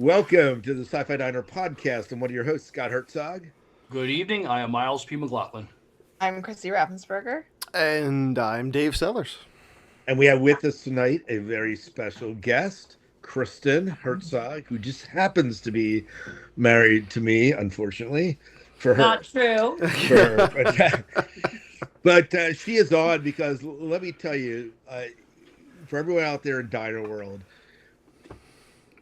Welcome to the Sci-Fi Diner podcast. I'm one of your hosts, Scott Herzog. Good evening. I am Miles P. McLaughlin. I'm Christy Raffensperger. And I'm Dave Sellers. And we have with us tonight a very special guest, Kristen Herzog, who just happens to be married to me, unfortunately, for her. Not true. But she is on because, let me tell you, for everyone out there in diner world,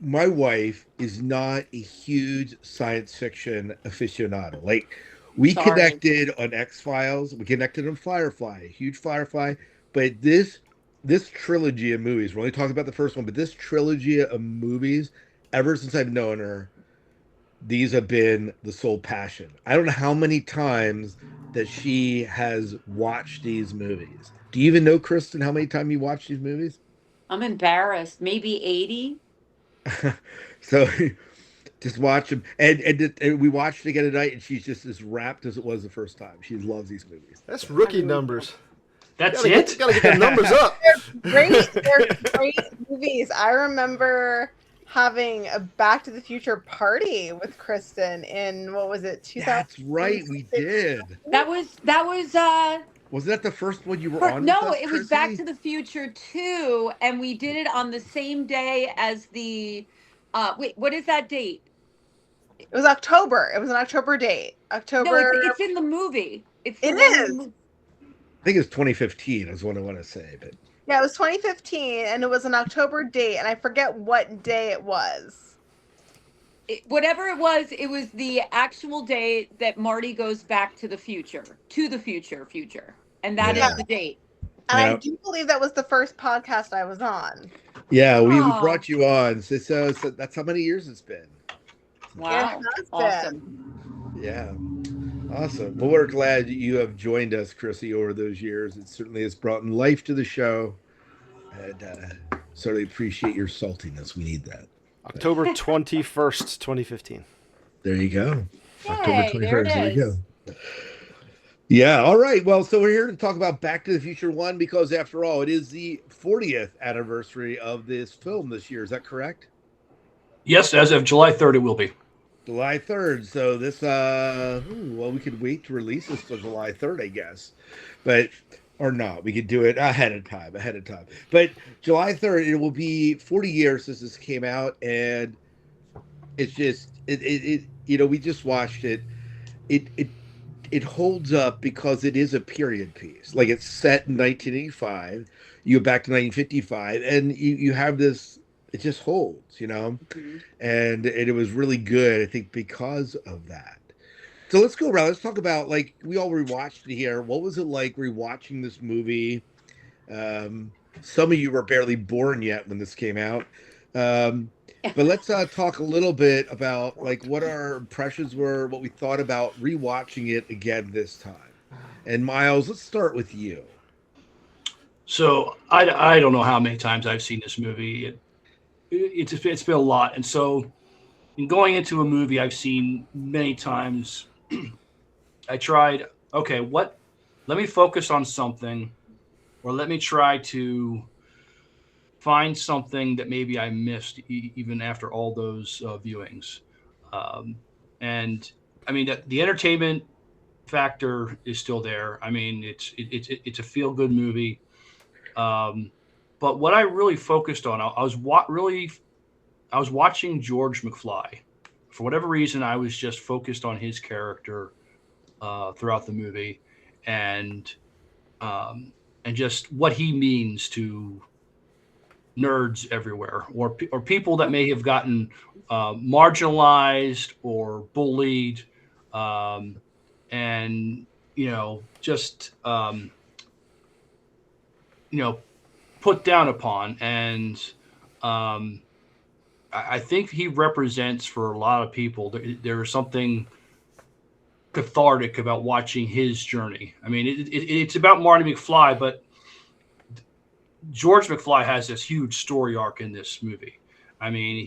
my wife is not a huge science fiction aficionado. Like, we connected on X-Files, we connected on Firefly, huge Firefly, but this trilogy of movies, we're only talking about the first one, but this trilogy of movies, ever since I've known her, these have been the sole passion. I don't know how many times that she has watched these movies. Do you even know, Kristen, how many times you watched these movies? I'm embarrassed. Maybe 80. So just watch them. And we watched it again tonight, and she's just as wrapped as it was the first time. She loves these movies. That's rookie numbers. That's it? Gotta get the numbers up. They're great movies. I remember having a Back to the Future party with Kristen in, what was it, 2000? That's right, we did. That was Was that the first one you were on? No, it was Back to the Future 2, and we did it on the same day as the wait, what is that date? It was October. It was an October date. October. No, it's in the movie. It is. I think it's 2015 is what I want to say, but yeah, it was 2015, and it was an October date, and I forget what day it was. Whatever it was the actual date that Marty goes back to the future, and that is the date. And I do believe that was the first podcast I was on. Yeah, we brought you on. So that's how many years it's been. Wow, awesome. Yeah. Awesome. Well, we're glad you have joined us, Chrissy, over those years. It certainly has brought life to the show. And certainly appreciate your saltiness. We need that. October 21st, 2015. There you go. Yay, October 21st. There you go. go. Yeah. All right. Well, so we're here to talk about Back to the Future 1 because, after all, it is the 40th anniversary of this film this year. Is that correct? Yes, as of July 3rd, it will be. July 3rd. So this, well, we could wait to release this till July 3rd, I guess. But, or not. We could do it ahead of time. But July 3rd, it will be 40 years since this came out. And it's just, we just watched it. It holds up because it is a period piece. Like, it's set in 1985. You go back to 1955, and you have this. It just holds, Mm-hmm. and it was really good, I think, because of that. So let's go around. Let's talk about, like, we all rewatched it here. What was it like rewatching this movie? Some of you were barely born yet when this came out. But let's talk a little bit about, like, what our impressions were, what we thought about rewatching it again this time. And Miles, let's start with you. So I don't know how many times I've seen this movie. It's been a lot. And so in going into a movie I've seen many times, I tried, okay, let me focus on something, or let me try to find something that maybe I missed even after all those viewings. And I mean, the entertainment factor is still there. I mean, it's a feel-good movie. But what I really focused on, I was watching George McFly. For whatever reason, I was just focused on his character throughout the movie, and just what he means to nerds everywhere, or people that may have gotten marginalized or bullied, and just put down upon. And I think he represents, for a lot of people, there's something cathartic about watching his journey. I mean, it's about Marty McFly, but George McFly has this huge story arc in this movie. I mean,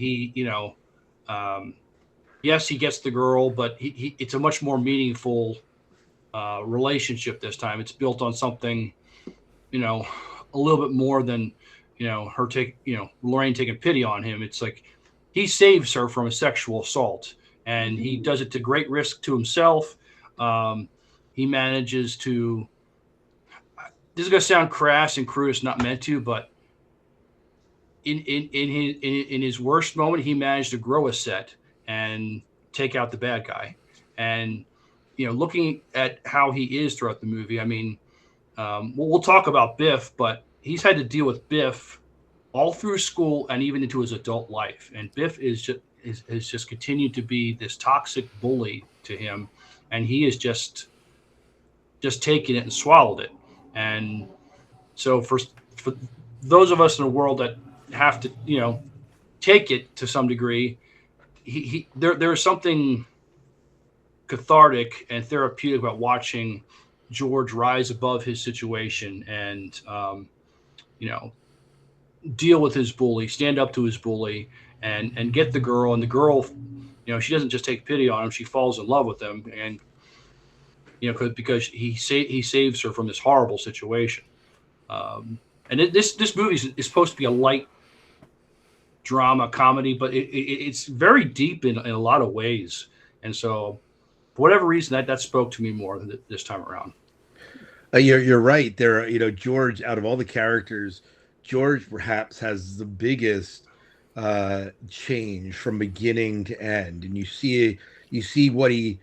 yes, he gets the girl, but it's a much more meaningful relationship this time. It's built on something, a little bit more than, Lorraine taking pity on him. It's like he saves her from a sexual assault, and he does it to great risk to himself. He manages to. This is gonna sound crass and crude. It's not meant to, but in his worst moment, he managed to grow a set and take out the bad guy. And looking at how he is throughout the movie, I mean, we'll talk about Biff, but he's had to deal with Biff all through school and even into his adult life. And Biff has just continued to be this toxic bully to him, and he is just taken it and swallowed it. And so for those of us in the world that have to take it to some degree, there's something cathartic and therapeutic about watching George rise above his situation and deal with his bully, stand up to his bully, and get the girl. And the girl, she doesn't just take pity on him; she falls in love with him, and because he saves her from this horrible situation. And this movie is supposed to be a light drama comedy, but it's very deep in a lot of ways. And so, for whatever reason, that spoke to me more this time around. You're right. George, out of all the characters, George perhaps has the biggest change from beginning to end, and you see what he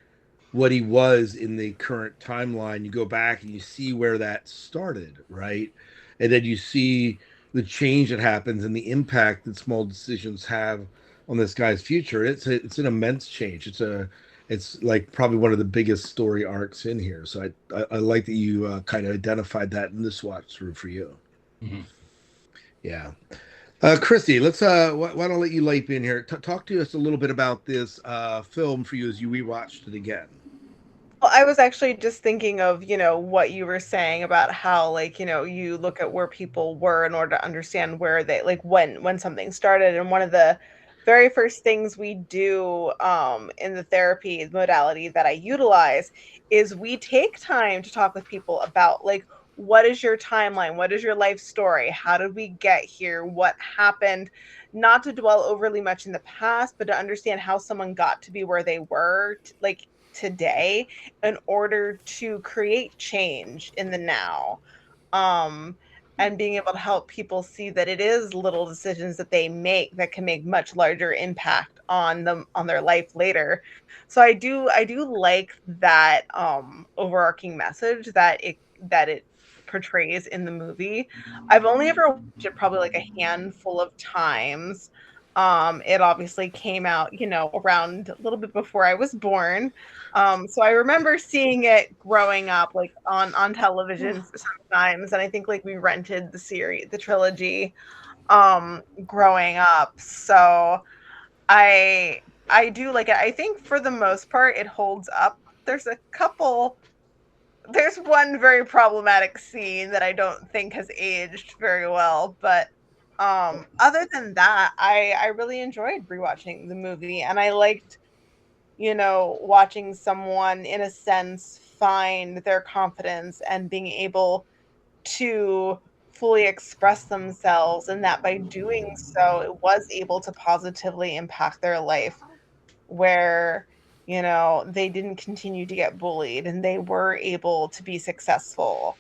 was in the current timeline. You go back and you see where that started, right? And then you see the change that happens and the impact that small decisions have on this guy's future. It's an immense change. It's like probably one of the biggest story arcs in here. So I like that you kind of identified that in this watch through for you. Mm-hmm. Yeah. Christy, let's why don't I let you leap in here. Talk to us a little bit about this film for you as you rewatched it again. Well, I was actually just thinking of, what you were saying about how, you look at where people were in order to understand where they, when something started. And one of the very first things we do in the therapy modality that I utilize is we take time to talk with people about, what is your timeline? What is your life story? How did we get here? What happened? Not to dwell overly much in the past, but to understand how someone got to be where they were, today, in order to create change in the now, and being able to help people see that it is little decisions that they make that can make much larger impact on them, on their life later. So I do like that overarching message that it portrays in the movie. I've only ever watched it probably a handful of times. It obviously came out, around a little bit before I was born. So I remember seeing it growing up, on television sometimes. And I think we rented the trilogy, growing up. So I do like it. I think for the most part, it holds up. There's one very problematic scene that I don't think has aged very well, but other than that, I really enjoyed rewatching the movie, and I liked, watching someone in a sense find their confidence and being able to fully express themselves, and that by doing so, it was able to positively impact their life, where they didn't continue to get bullied and they were able to be successful.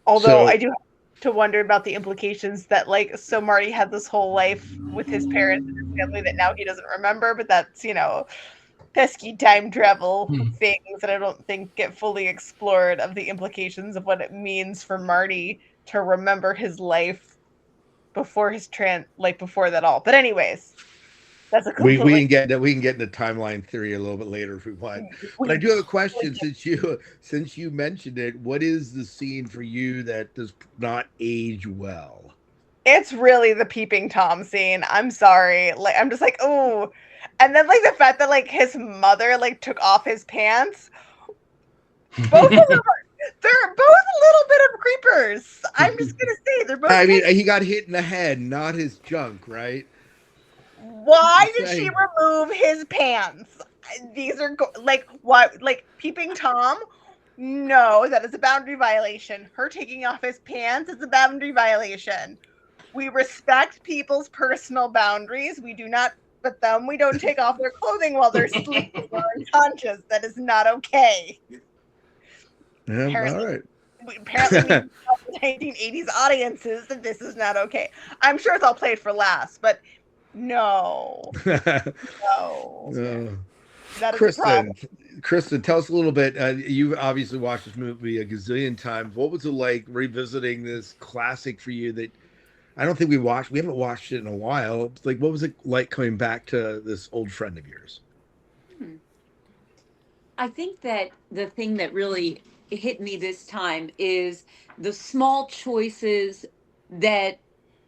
Although I do have to wonder about the implications that so Marty had this whole life with his parents and his family that now he doesn't remember, but that's pesky time travel things that I don't think get fully explored, of the implications of what it means for Marty to remember his life before before that all. But anyways, that's a we can get into timeline theory a little bit later if we want. But I do have a question, since you mentioned it. What is the scene for you that does not age well? It's really the peeping Tom scene. I'm sorry. I'm just oh. And then the fact that his mother took off his pants. Both of them they're both a little bit of creepers. I'm just gonna say they're both. I mean, he got hit in the head, not his junk, right? Why did she remove his pants? These are what? Peeping Tom? No, that is a boundary violation. Her taking off his pants is a boundary violation. We respect people's personal boundaries. We do not, but them, we don't take off their clothing while they're sleeping or unconscious. That is not okay. Yeah, Apparently- all right. Apparently, we tell the 1980s audiences that this is not okay. I'm sure it's all played for laughs, but no. No. That is a problem. Kristen, tell us a little bit. You obviously watched this movie a gazillion times. What was it like revisiting this classic for you that I don't think we watched? We haven't watched it in a while. Like, what was it like coming back to this old friend of yours? I think that the thing that really hit me this time is the small choices that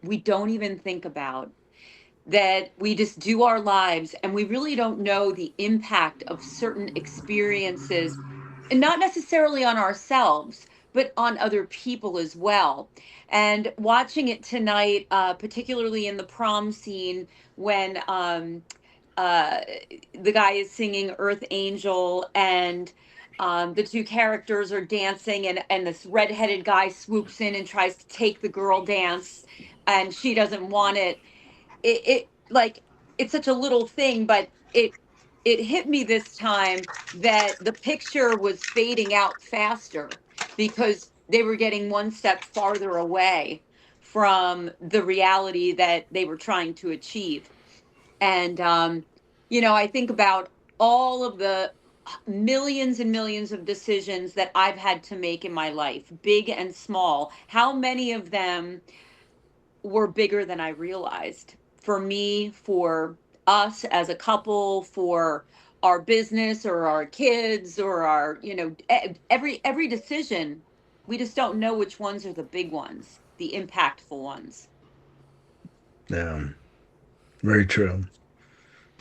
we don't even think about, that we just do our lives and we really don't know the impact of certain experiences, and not necessarily on ourselves, but on other people as well. And watching it tonight, particularly in the prom scene when the guy is singing Earth Angel and the two characters are dancing, and this redheaded guy swoops in and tries to take the girl dance and she doesn't want it. It like, it's such a little thing, but it hit me this time that the picture was fading out faster because they were getting one step farther away from the reality that they were trying to achieve. And I think about all of the millions and millions of decisions that I've had to make in my life, big and small. How many of them were bigger than I realized? For me, for us as a couple, for our business or our kids or our, every decision, we just don't know which ones are the big ones, the impactful ones. Yeah, very true.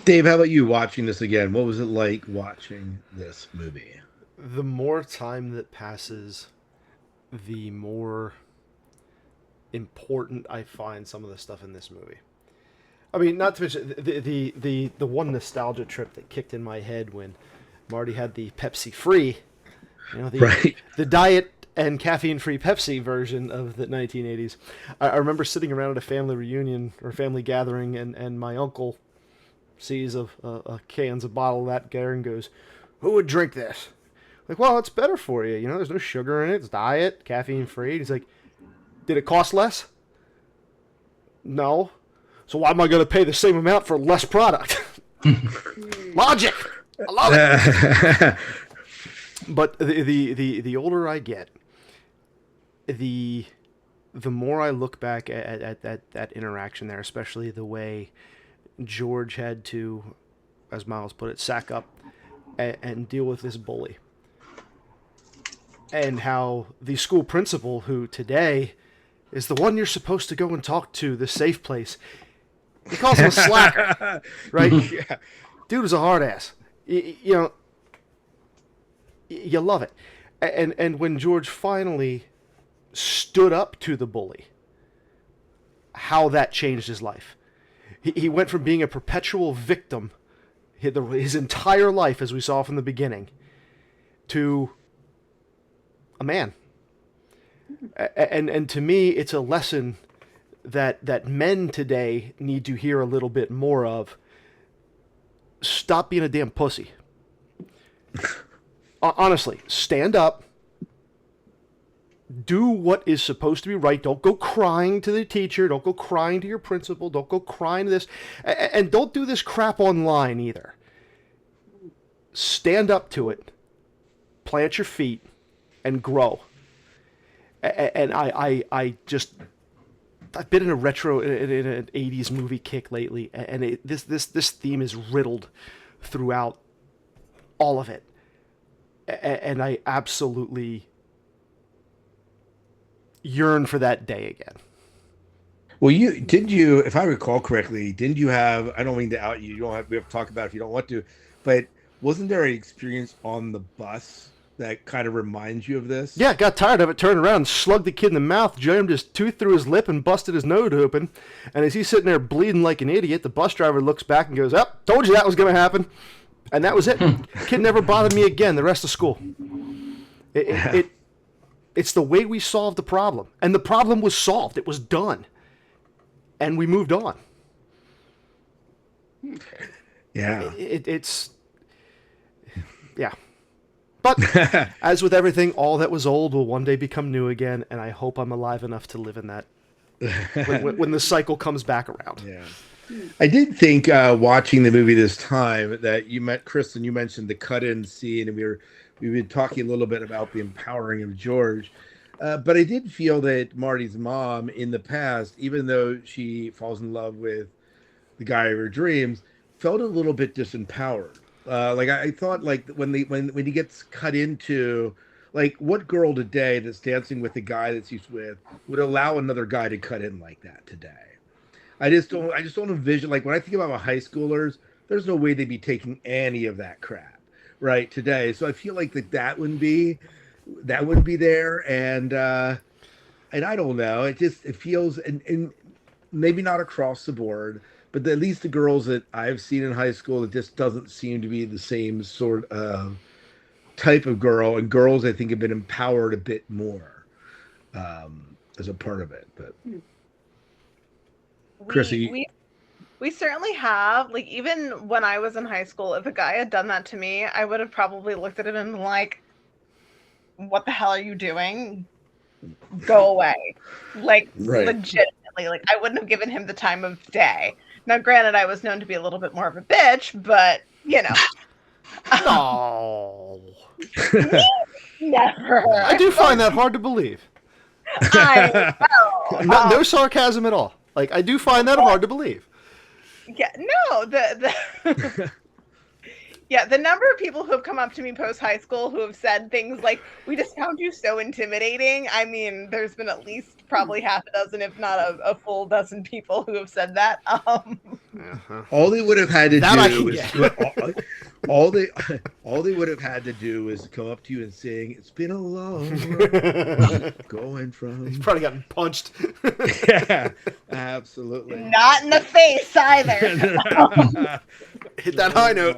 Dave, how about you watching this again? What was it like watching this movie? The more time that passes, the more important I find some of the stuff in this movie. I mean, not to mention the one nostalgia trip that kicked in my head when Marty had the Pepsi free, the diet and caffeine free Pepsi version of the 1980s. I remember sitting around at a family reunion or family gathering, and my uncle sees a bottle of that there and goes, "Who would drink this?" Like, well, it's better for you. There's no sugar in it. It's diet, caffeine free. He's like, did it cost less? No. So why am I going to pay the same amount for less product? Logic. I love it. But the older I get, the more I look back at that interaction there, especially the way George had to, as Miles put it, sack up and deal with this bully. And how the school principal, who today is the one you're supposed to go and talk to, the safe place, he calls him a slacker, right? Yeah. Dude was a hard ass. You love it. And when George finally stood up to the bully, how that changed his life. He went from being a perpetual victim his entire life, as we saw from the beginning, to a man. And to me, it's a lesson that men today need to hear a little bit more of. Stop being a damn pussy. Honestly, stand up. Do what is supposed to be right. Don't go crying to the teacher. Don't go crying to your principal. Don't go crying to this. And don't do this crap online either. Stand up to it. Plant your feet and grow. And I've been in a retro, in an 80s movie kick lately, and this theme is riddled throughout all of it. And I absolutely yearn for that day again. Well, if I recall correctly, didn't you have, I don't mean to out you, we have to talk about it if you don't want to, but wasn't there an experience on the bus that kind of reminds you of this? Yeah, got tired of it, turned around, slugged the kid in the mouth, jammed his tooth through his lip, and busted his nose open. And as he's sitting there bleeding like an idiot, the bus driver looks back and goes, told you that was going to happen. And that was it. Kid never bothered me again the rest of school. It's the way we solved the problem. And the problem was solved. It was done. and we moved on. Yeah. It's yeah. But as with everything, all that was old will one day become new again, and I hope I'm alive enough to live in that when the cycle comes back around. Yeah. I did think watching the movie this time that you met Kristen. You mentioned the cut-in scene, and we've been talking a little bit about the empowering of George. But I did feel that Marty's mom in the past, even though she falls in love with the guy of her dreams, felt a little bit disempowered. Like I thought, like when he gets cut into, like, what girl today that's dancing with the guy that she's with would allow another guy to cut in like that today? I just don't envision, like, when I think about my high schoolers, there's no way they'd be taking any of that crap right today. So I feel like that wouldn't be there, and I don't know. It feels, and maybe not across the board, but at least the girls that I've seen in high school, it just doesn't seem to be the same sort of type of girl. And girls, I think, have been empowered a bit more as a part of it. But Chrissy, we certainly have. Like, even when I was in high school, if a guy had done that to me, I would have probably looked at him and been like, what the hell are you doing? Go away. Like, right. Legitimately, like, I wouldn't have given him the time of day. Now, granted, I was known to be a little bit more of a bitch, but, you know. No. Never. I do find that hard to believe. I know. No sarcasm at all. Like, I do find that hard to believe. Yeah, no, the yeah, the number of people who have come up to me post high school who have said things like, "We just found you so intimidating." I mean, there's been at least probably half a dozen, if not a full dozen people who have said that. All they would have had to do was all they would have had to do was come up to you and sing, "It's been a long road going from." He's probably gotten punched. Yeah, absolutely. Not in the face either. Hit that high note.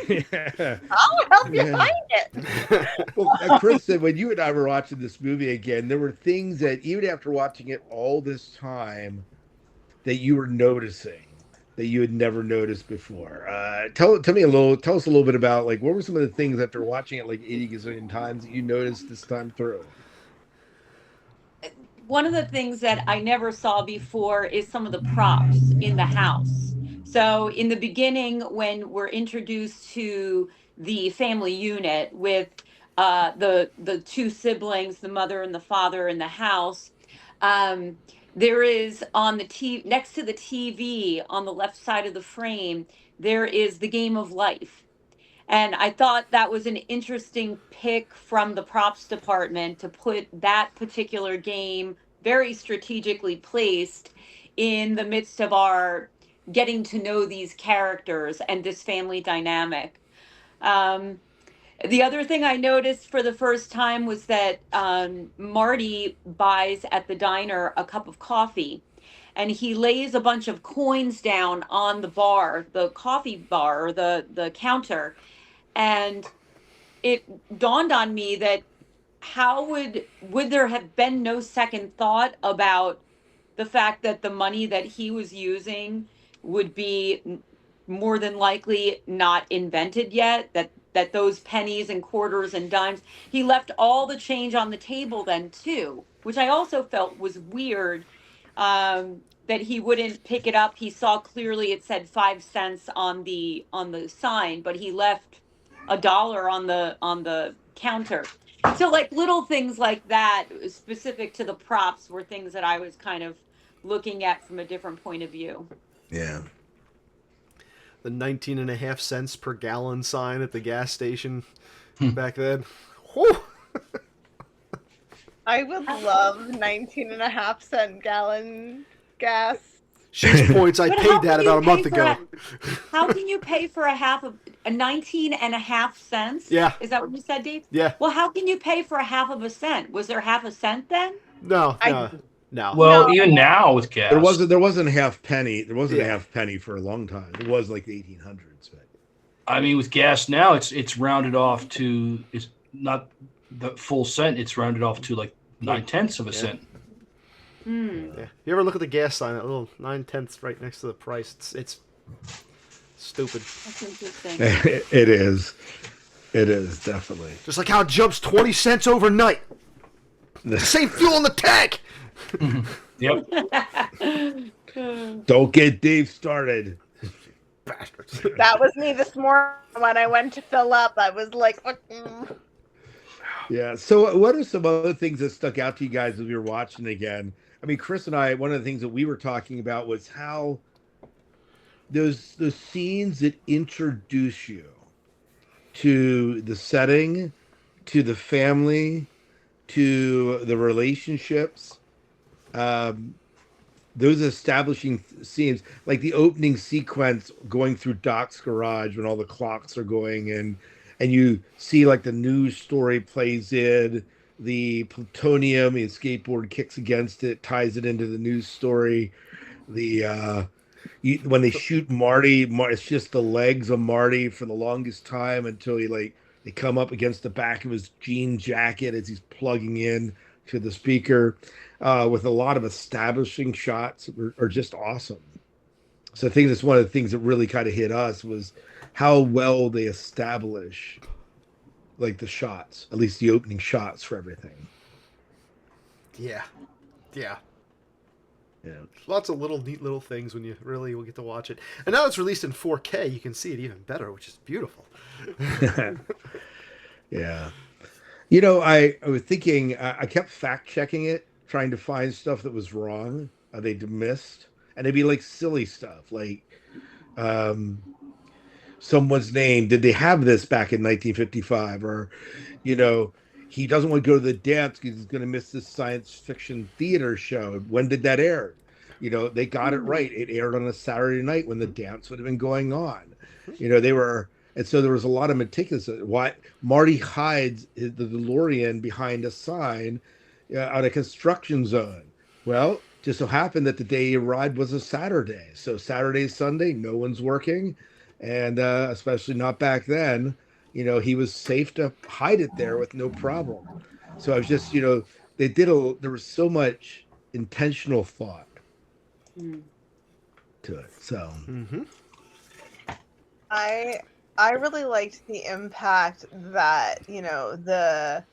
Yeah. I'll help you find it. Well, Kristen, when you and I were watching this movie again, there were things that even after watching it all this time that you were noticing that you had never noticed before. Tell us a little bit about, like, what were some of the things after watching it like 80 gazillion times that you noticed this time through? One of the things that I never saw before is some of the props in the house. So in the beginning, when we're introduced to the family unit with the two siblings, the mother and the father in the house, there is on the TV, next to the TV on the left side of the frame, there is the Game of Life. And I thought that was an interesting pick from the props department to put that particular game very strategically placed in the midst of our getting to know these characters and this family dynamic. The other thing I noticed for the first time was that Marty buys at the diner a cup of coffee, and he lays a bunch of coins down on the bar, the coffee bar, or the counter. And it dawned on me that how would there have been no second thought about the fact that the money that he was using would be more than likely not invented yet, that those pennies and quarters and dimes, he left all the change on the table then too, which I also felt was weird, that he wouldn't pick it up. He saw clearly it said 5 cents on the sign, but he left $1 on the counter. So, like, little things like that specific to the props were things that I was kind of looking at from a different point of view. Yeah. The 19.5 cents per gallon sign at the gas station back then. Whew. I would love 19.5-cent gallon gas. She's points. I paid that about a month ago. How can you pay for a 19.5 cents? Yeah. Is that what you said, Dave? Yeah. Well, how can you pay for a half of a cent? Was there half a cent then? No. Well, even now with gas, there wasn't a half penny. There wasn't a half penny for a long time. It was like the 1800s. But I mean, with gas now, it's rounded off to, it's not the full cent. It's rounded off to like 9/10 of a cent. Yeah. You ever look at the gas sign? That little 9/10 right next to the price. It's stupid. That's interesting. It is. It is definitely. Just like how it jumps 20 cents overnight. The same fuel in the tank. Yep. Don't get Dave started. Bastards. That was me this morning when I went to fill up. I was like, Yeah. So, what are some other things that stuck out to you guys as we were watching again? I mean, Chris and I, one of the things that we were talking about was how those scenes that introduce you to the setting, to the family, to the relationships. Those establishing scenes, like the opening sequence going through Doc's garage when all the clocks are going in, and you see like the news story plays in, the plutonium, the skateboard kicks against it, ties it into the news story. When they shoot Marty, it's just the legs of Marty for the longest time until they come up against the back of his jean jacket as he's plugging in to the speaker, with a lot of establishing shots are just awesome. So I think that's one of the things that really kind of hit us was how well they establish like the shots, at least the opening shots for everything. Yeah. Yeah. Lots of neat little things when you really will get to watch it. And now it's released in 4K, you can see it even better, which is beautiful. Yeah. You know, I was thinking, I kept fact checking it, trying to find stuff that was wrong, they missed, and it'd be like silly stuff, like someone's name. Did they have this back in 1955? Or, he doesn't want to go to the dance because he's going to miss this science fiction theater show. When did that air? They got it right. It aired on a Saturday night when the dance would have been going on. And so there was a lot of meticulous. Why Marty hides the DeLorean behind a sign on a construction zone. Well, just so happened that the day he arrived was a Saturday. So Saturday, Sunday, no one's working. And especially not back then, he was safe to hide it there with no problem. So I was just, there was so much intentional thought to it. So I really liked the impact that, the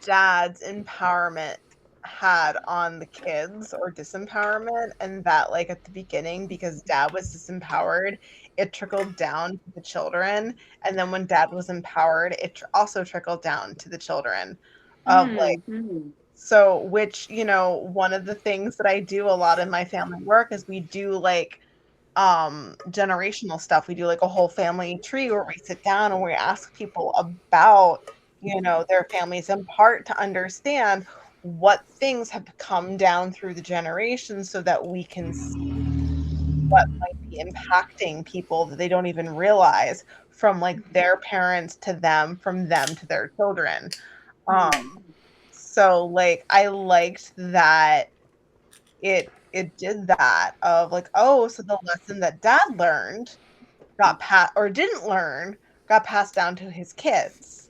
dad's empowerment had on the kids, or disempowerment, and that like at the beginning, because dad was disempowered, it trickled down to the children, and then when dad was empowered, it also trickled down to the children of so, which, one of the things that I do a lot in my family work is we do like generational stuff. We do like a whole family tree where we sit down and we ask people about, their families, in part to understand what things have come down through the generations so that we can see what might be impacting people that they don't even realize, from like their parents to them, from them to their children. So like I liked that it did that, of like, oh, so the lesson that dad learned got passed down to his kids.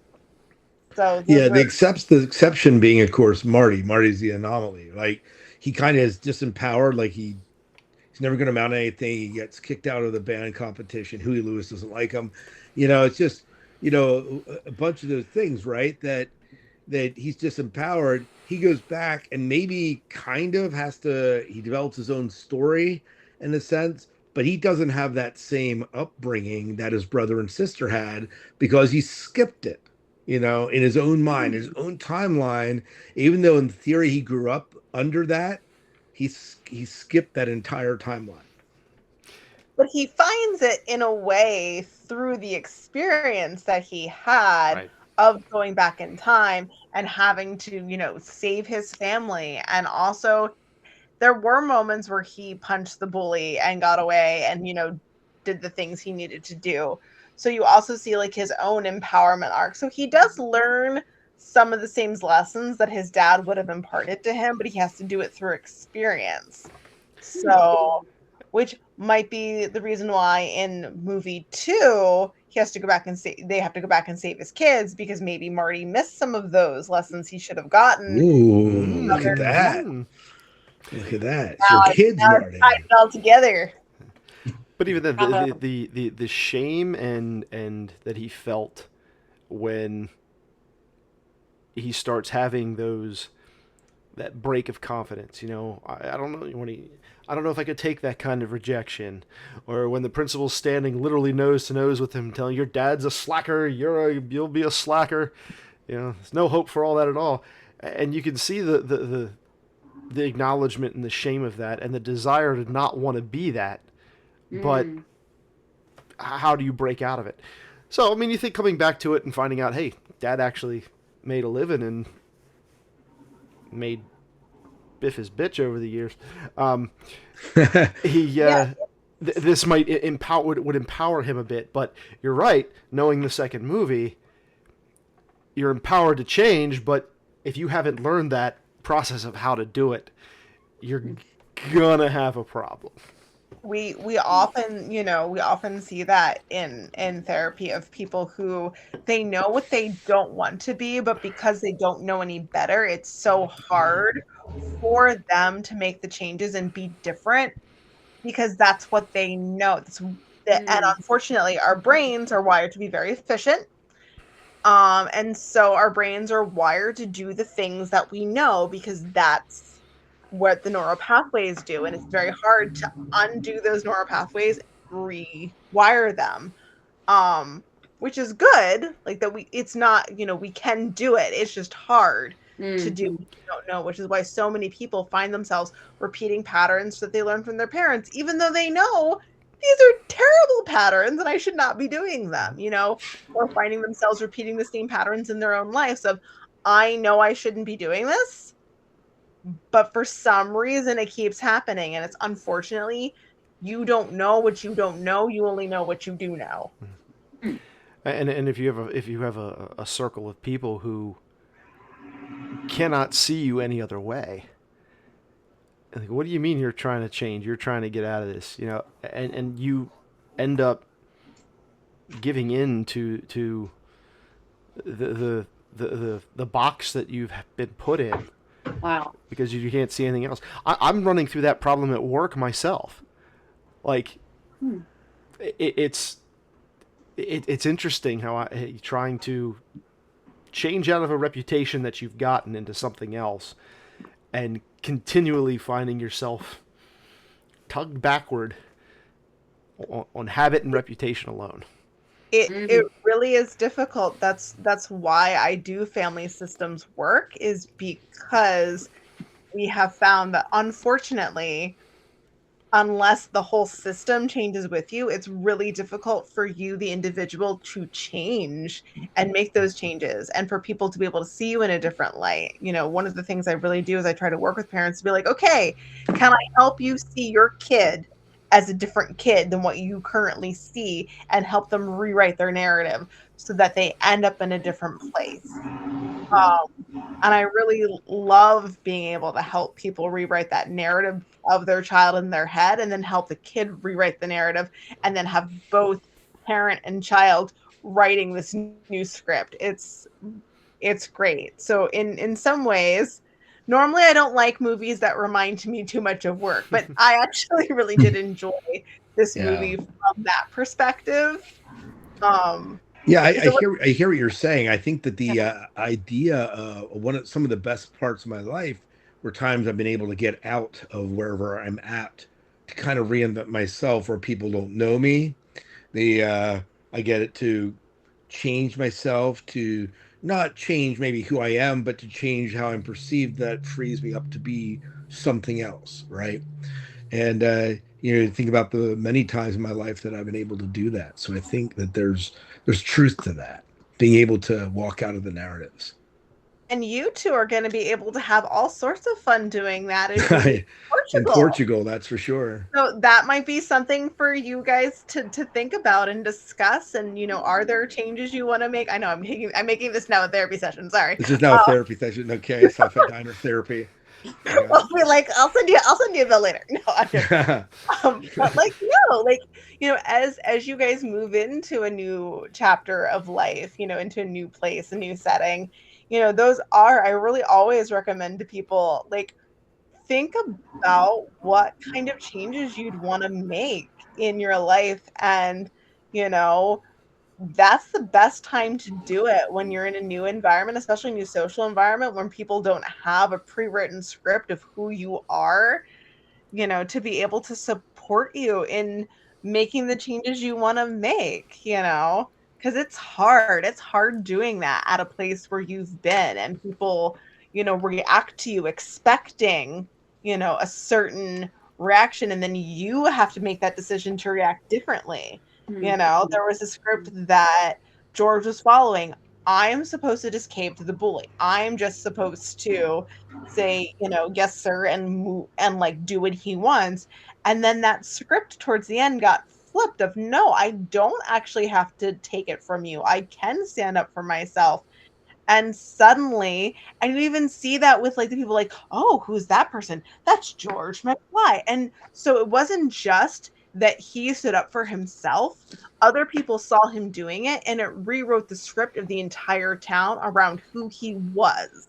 So yeah, the exception being, of course, Marty's the anomaly. Like, he kind of is disempowered. Like, he's never going to mount anything. He gets kicked out of the band competition. Huey Lewis doesn't like him. It's just, a bunch of those things, right? That he's disempowered. He goes back and maybe kind of he develops his own story in a sense, but he doesn't have that same upbringing that his brother and sister had, because he skipped it, in his own mind, his own timeline. Even though in theory he grew up under that, he skipped that entire timeline. But he finds it in a way through the experience that he had. Right. Of going back in time and having to, save his family. And also there were moments where he punched the bully and got away and, did the things he needed to do. So you also see like his own empowerment arc. So he does learn some of the same lessons that his dad would have imparted to him, but he has to do it through experience. So, which might be the reason why in movie 2, they have to go back and save his kids, because maybe Marty missed some of those lessons he should have gotten. Ooh, look at that. Look at that. Now, So kids now it's learning. tied it all together. But even then, Bravo. the shame and that he felt when he starts having that break of confidence. You know, I don't know I don't know if I could take that kind of rejection, or when the principal's standing literally nose to nose with him, telling your dad's a slacker, you'll be a slacker. You know, there's no hope for all that at all, and you can see the acknowledgement and the shame of that, and the desire to not want to be that. But how do you break out of it? So, I mean, you think coming back to it and finding out, hey, Dad actually made a living and made Biff his bitch over the years. This might would empower him a bit. But you're right. Knowing the second movie, you're empowered to change. But if you haven't learned that process of how to do it, you're gonna have a problem. We often see that in therapy of people who they know what they don't want to be, but because they don't know any better, it's so hard for them to make the changes and be different because that's what they know. And unfortunately, our brains are wired to be very efficient. And so our brains are wired to do the things that we know because that's what the neural pathways do, and it's very hard to undo those neural pathways, rewire them, which is good, like that it's not, we can do it, it's just hard to do. You don't know, which is why so many people find themselves repeating patterns that they learned from their parents, even though they know these are terrible patterns and I should not be doing them, or finding themselves repeating the same patterns in their own lives of, I know I shouldn't be doing this, but for some reason it keeps happening, and it's unfortunately, you don't know what you don't know, you only know what you do know. And if you have a circle of people who cannot see you any other way, like, what do you mean you're trying to change? You're trying to get out of this, and you end up giving in to the box that you've been put in. Wow. Because you can't see anything else. I'm running through that problem at work myself. Like, it's interesting how trying to change out of a reputation that you've gotten into something else, and continually finding yourself tugged backward on habit and reputation alone. It really is difficult. That's why I do family systems work, is because we have found that unfortunately, unless the whole system changes with you, it's really difficult for you, the individual, to change and make those changes, and for people to be able to see you in a different light. One of the things I really do is I try to work with parents to be like, okay, can I help you see your kid as a different kid than what you currently see, and help them rewrite their narrative so that they end up in a different place. And I really love being able to help people rewrite that narrative of their child in their head, and then help the kid rewrite the narrative, and then have both parent and child writing this new script. It's great. So in some ways, normally I don't like movies that remind me too much of work, but I actually really did enjoy this movie from that perspective. Yeah, I hear what you're saying. I think that the idea of some of the best parts of my life were times I've been able to get out of wherever I'm at to kind of reinvent myself where people don't know me. I get it to change myself, to not change maybe who I am, but to change how I'm perceived. That frees me up to be something else, right? And think about the many times in my life that I've been able to do that. So I think that there's truth to that, being able to walk out of the narratives. And you two are going to be able to have all sorts of fun doing that in Portugal, that's for sure. So that might be something for you guys to think about and discuss. And are there changes you want to make? I know I'm making this now a therapy session. Sorry, this is now a therapy session. Okay, SciFi Diner therapy. Yeah. I'll be like, I'll send you a bill later. No, I'm but as you guys move into a new chapter of life, into a new place, a new setting, I really always recommend to people, think about what kind of changes you'd want to make in your life, and you know, that's the best time to do it when you're in a new environment, especially a new social environment when people don't have a pre-written script of who you are, to be able to support you in making the changes you want to make, because it's hard. It's hard doing that at a place where you've been and people, react to you expecting, a certain reaction. And then you have to make that decision to react differently. There was a script that George was following. I'm supposed to just cave to the bully. I'm just supposed to say, yes, sir, and like do what he wants. And then that script towards the end got flipped of no, I don't actually have to take it from you. I can stand up for myself. And suddenly, and you even see that with like the people like, oh, who's that person? That's George McFly. And so it wasn't just that he stood up for himself. Other people saw him doing it, and it rewrote the script of the entire town around who he was.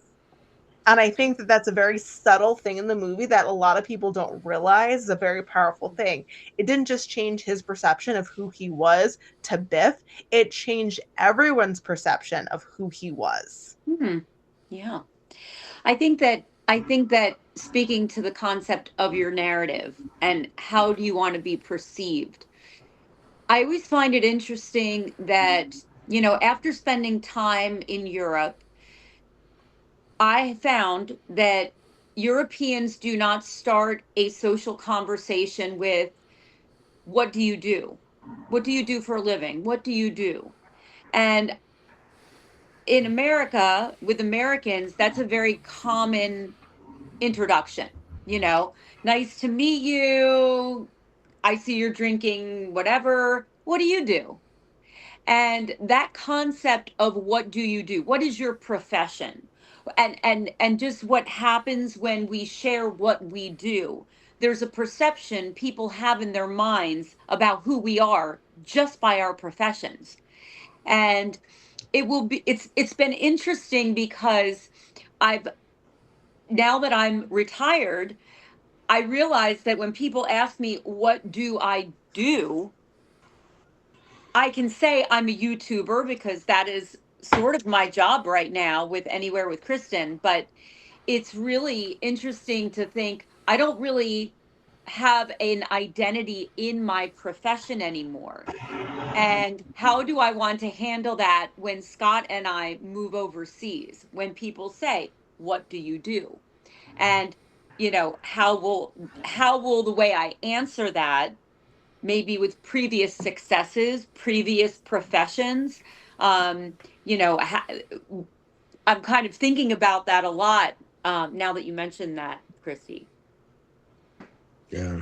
And I think that that's a very subtle thing in the movie that a lot of people don't realize is a very powerful thing. It didn't just change his perception of who he was to Biff. It changed everyone's perception of who he was. Yeah. I think that speaking to the concept of your narrative and how do you want to be perceived, I always find it interesting that, after spending time in Europe, I found that Europeans do not start a social conversation with, what do you do? What do you do for a living? What do you do? And in America, with Americans, that's a very common introduction. Nice to meet you. I see you're drinking whatever. What do you do? And that concept of what do you do? What is your profession? And just what happens when we share what we do. There's a perception people have in their minds about who we are just by our professions. And it's been interesting because now that I'm retired, I realize that when people ask me, what do I do? I can say I'm a YouTuber because that is sort of my job right now with Anywhere with Kristen. But it's really interesting to think I don't really have an identity in my profession anymore. And how do I want to handle that when Scott and I move overseas? When people say, what do you do? And, how will the way I answer that, maybe with previous successes, previous professions, I'm kind of thinking about that a lot now that you mentioned that, Christy. Yeah.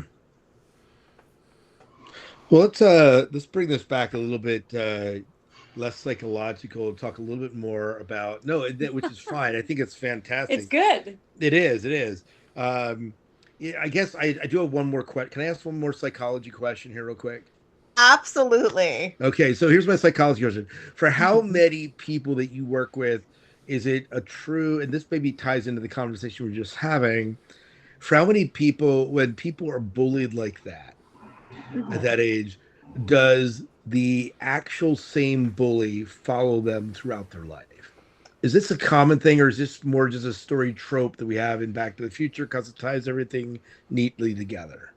Well, let's bring this back a little bit less psychological. Talk a little bit more about which is fine. I think it's fantastic. It's good. It is. It is. Yeah, I guess I do have one more question. Can I ask one more psychology question here, real quick? Absolutely. Okay, so here's my psychology question. For how many people that you work with is it a true, and this maybe ties into the conversation we're just having, for how many people, when people are bullied like that, at that age, does the actual same bully follow them throughout their life? Is this a common thing, or is this more just a story trope that we have in Back to the Future because it ties everything neatly together?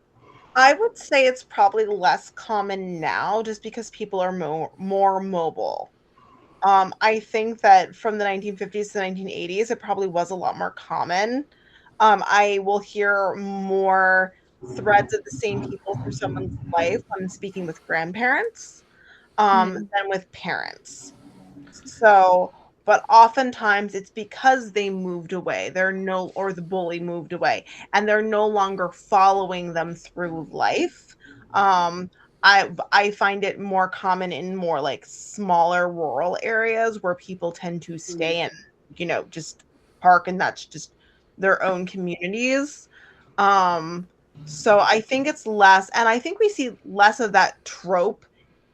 I would say it's probably less common now just because people are more mobile. I think that from the 1950s to the 1980s, it probably was a lot more common. I will hear more threads of the same people through someone's life when speaking with grandparents than with parents. So, but oftentimes it's because they moved away. Or the bully moved away, and they're no longer following them through life. I find it more common in more like smaller rural areas where people tend to stay and just park, and that's just their own communities. So I think it's less, and I think we see less of that trope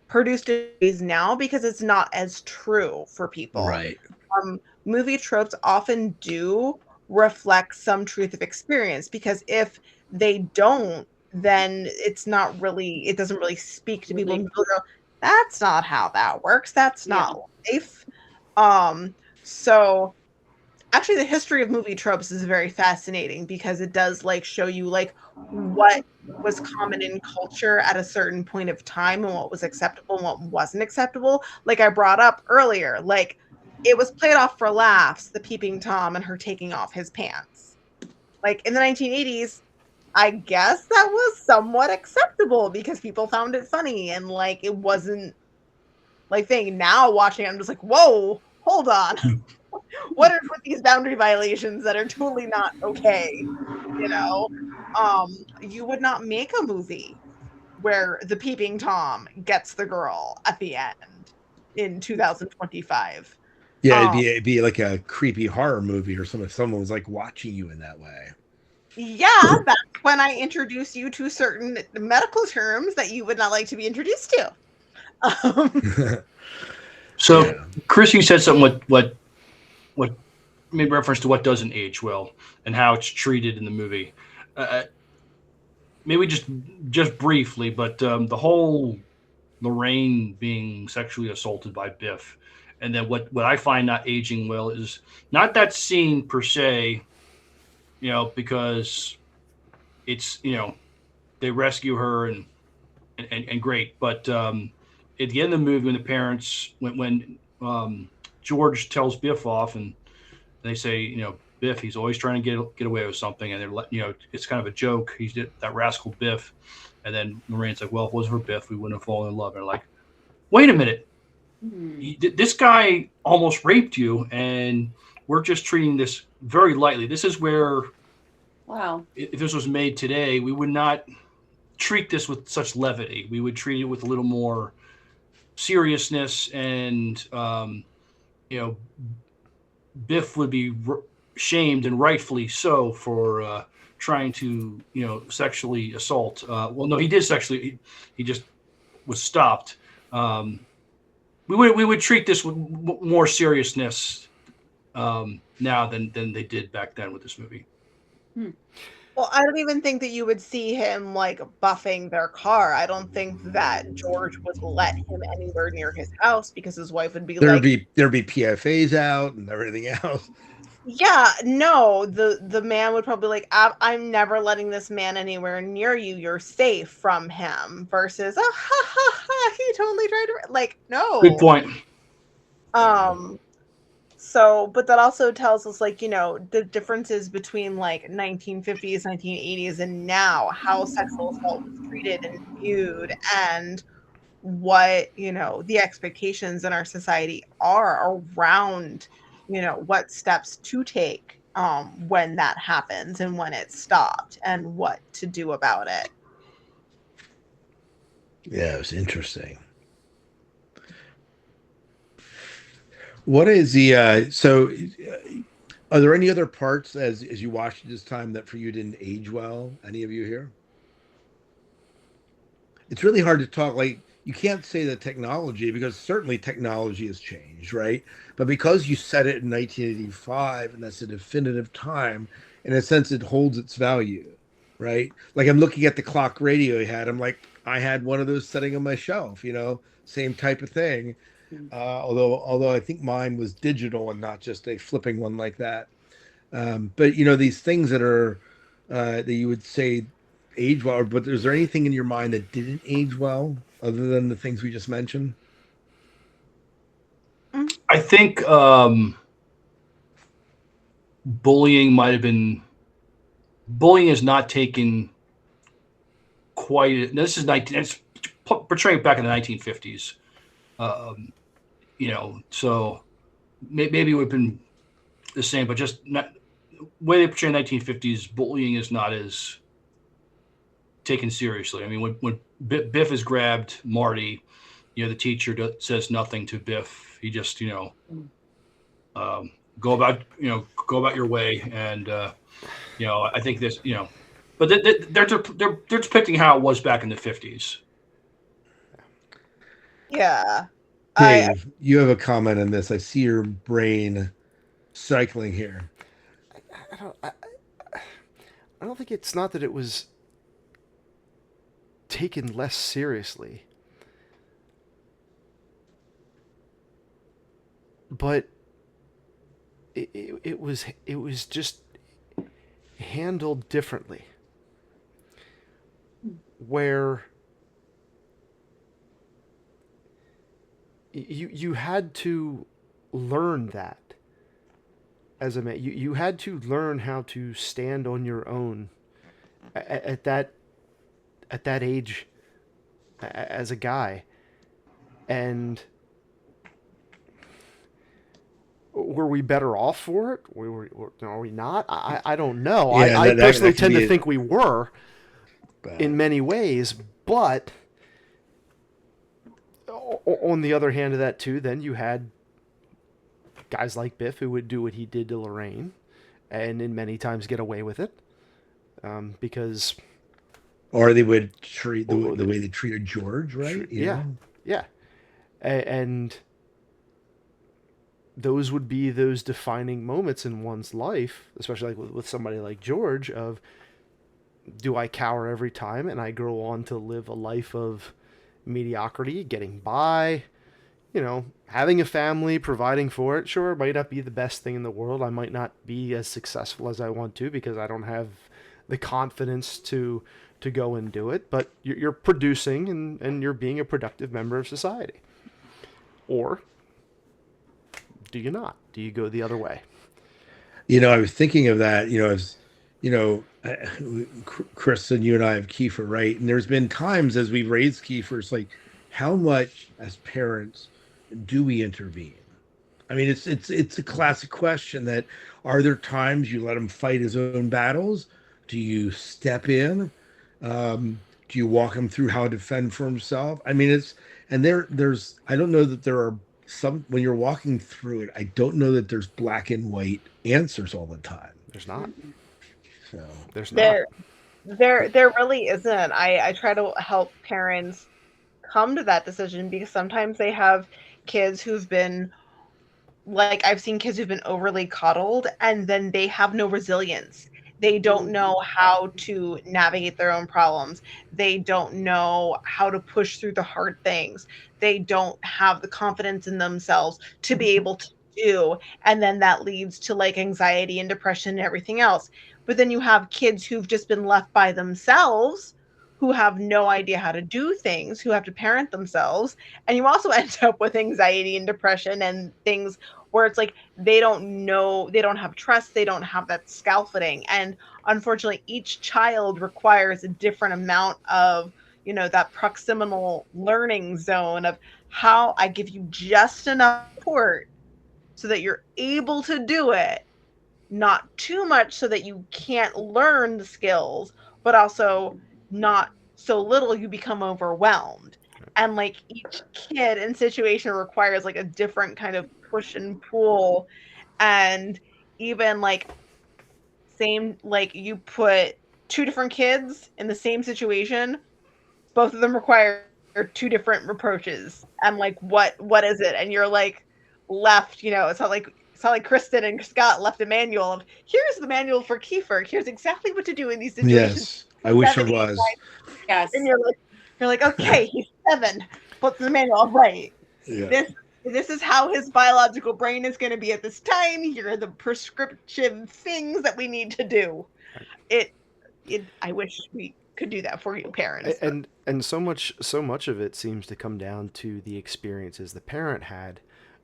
produced in movies now because it's not as true for people. Right. Movie tropes often do reflect some truth of experience, because if they don't, then it doesn't really speak to people. People go, that's not how that works. That's not life. So actually the history of movie tropes is very fascinating, because it does like show you like what was common in culture at a certain point of time and what was acceptable and what wasn't acceptable. Like I brought up earlier, like it was played off for laughs, the peeping Tom and her taking off his pants. Like in the 1980s, I guess that was somewhat acceptable because people found it funny, and like it wasn't like thing. Now watching it, I'm just like, whoa, hold on. What are with these boundary violations that are totally not okay? You know, you would not make a movie where the peeping Tom gets the girl at the end in 2025. Yeah, it'd be like a creepy horror movie or something. Someone was like watching you in that way. Yeah, that's when I introduce you to certain medical terms that you would not like to be introduced to. So, Yeah. Chris, you said something what made reference to what doesn't age well and how it's treated in the movie. Maybe just briefly, but the whole Lorraine being sexually assaulted by Biff, and then what I find not aging well is not that scene per se, because it's they rescue her and great, but at the end of the movie when the parents when George tells Biff off and they say Biff, he's always trying to get away with something, and they're it's kind of a joke, he's that rascal Biff, and then Lorraine's like, well, if it wasn't for Biff we wouldn't have fallen in love, and they're like, wait a minute, this guy almost raped you and we're just treating this very lightly. This is where, wow, if this was made today, we would not treat this with such levity. We would treat it with a little more seriousness, and Biff would be shamed, and rightfully so, for trying to sexually assault. Well, no, he did sexually. He just was stopped. We would treat this with more seriousness now than they did back then with this movie. Well, I don't even think that you would see him like buffing their car. I don't think that George would let him anywhere near his house because his wife would be there'd be PFAs out and everything else. Yeah, no, the man would probably like, I'm never letting this man anywhere near you. You're safe from him. Versus, oh, ha, ha, ha, he totally tried to, like, no. Good point. So, but that also tells us, like, the differences between like 1950s, 1980s, and now, how sexual assault was treated and viewed, and what, the expectations in our society are around, what steps to take when that happens and when it's stopped and what to do about it. Yeah, it was interesting. What is the so are there any other parts as you watched this time that for you didn't age well? Any of you here? It's really hard to talk, like, you can't say the technology, because certainly technology has changed, right? But because you set it in 1985 and that's a definitive time, in a sense it holds its value, right? Like, I'm looking at the clock radio he had, I'm like, I had one of those sitting on my shelf, same type of thing. Although I think mine was digital and not just a flipping one like that. But these things that are that you would say age well, but is there anything in your mind that didn't age well other than the things we just mentioned? I think bullying is not taken quite. This is it's portraying back in the 1950s. So maybe it would have been the same, but just not the way they portray 1950s. Bullying is not as taken seriously. I mean, when Biff has grabbed Marty, the teacher says nothing to Biff. He just, go about your way, and I think this, but they're depicting how it was back in the 50s. Yeah. Dave, you have a comment on this. I see your brain cycling here. I I don't think it's not that it was taken less seriously, but it was just handled differently, where you had to learn that as a man. You had to learn how to stand on your own at that age as a guy. And were we better off for it? Are we not? I don't know. Yeah, I that personally can tend be to think we were bad. in many ways, but on the other hand of that too, then you had guys like Biff who would do what he did to Lorraine, and in many times get away with it, because Or they would treat the way they treated George, right? You know? yeah, and those would be those defining moments in one's life, especially like with somebody like George, of do I cower every time and I grow on to live a life of mediocrity, getting by, having a family, providing for it. Sure, it might not be the best thing in the world. I might not be as successful as I want to because I don't have the confidence to go and do it, but you're producing and you're being a productive member of society. Or do you not? Do you go the other way? I was thinking of that, as Chris and you and I have Kiefer, right? And there's been times as we've raised Kiefer, it's like, how much as parents do we intervene? I mean, it's a classic question that, are there times you let him fight his own battles? Do you step in? Do you walk him through how to defend for himself? I mean, there's I don't know that there are some, when you're walking through it, I don't know that there's black and white answers all the time. There's not. So There's not. There really isn't. I try to help parents come to that decision because sometimes they have kids who've been, like, I've seen kids who've been overly coddled and then they have no resilience. They don't know how to navigate their own problems. They don't know how to push through the hard things. They don't have the confidence in themselves to be able to do. And then that leads to like anxiety and depression and everything else. But then you have kids who've just been left by themselves, who have no idea how to do things, who have to parent themselves. And you also end up with anxiety and depression and things where it's like they don't know, they don't have trust, they don't have that scaffolding. And unfortunately, each child requires a different amount of, that proximal learning zone of how I give you just enough support so that you're able to do it, not too much so that you can't learn the skills, but also not so little you become overwhelmed. And like each kid and situation requires like a different kind of push and pull. And even like same, like you put two different kids in the same situation, both of them require two different approaches. And like what is it? And you're like left, it's not like Kristen and Scott left a manual of, here's the manual for Kiefer. Here's exactly what to do in these situations. yes, I wish there was. Yes. And you're like, okay, he's 7. Put the manual right. Yeah. This is how his biological brain is going to be at this time. Here are the prescriptive things that we need to do. I wish we could do that for you, parents. And so much of it seems to come down to the experiences the parent had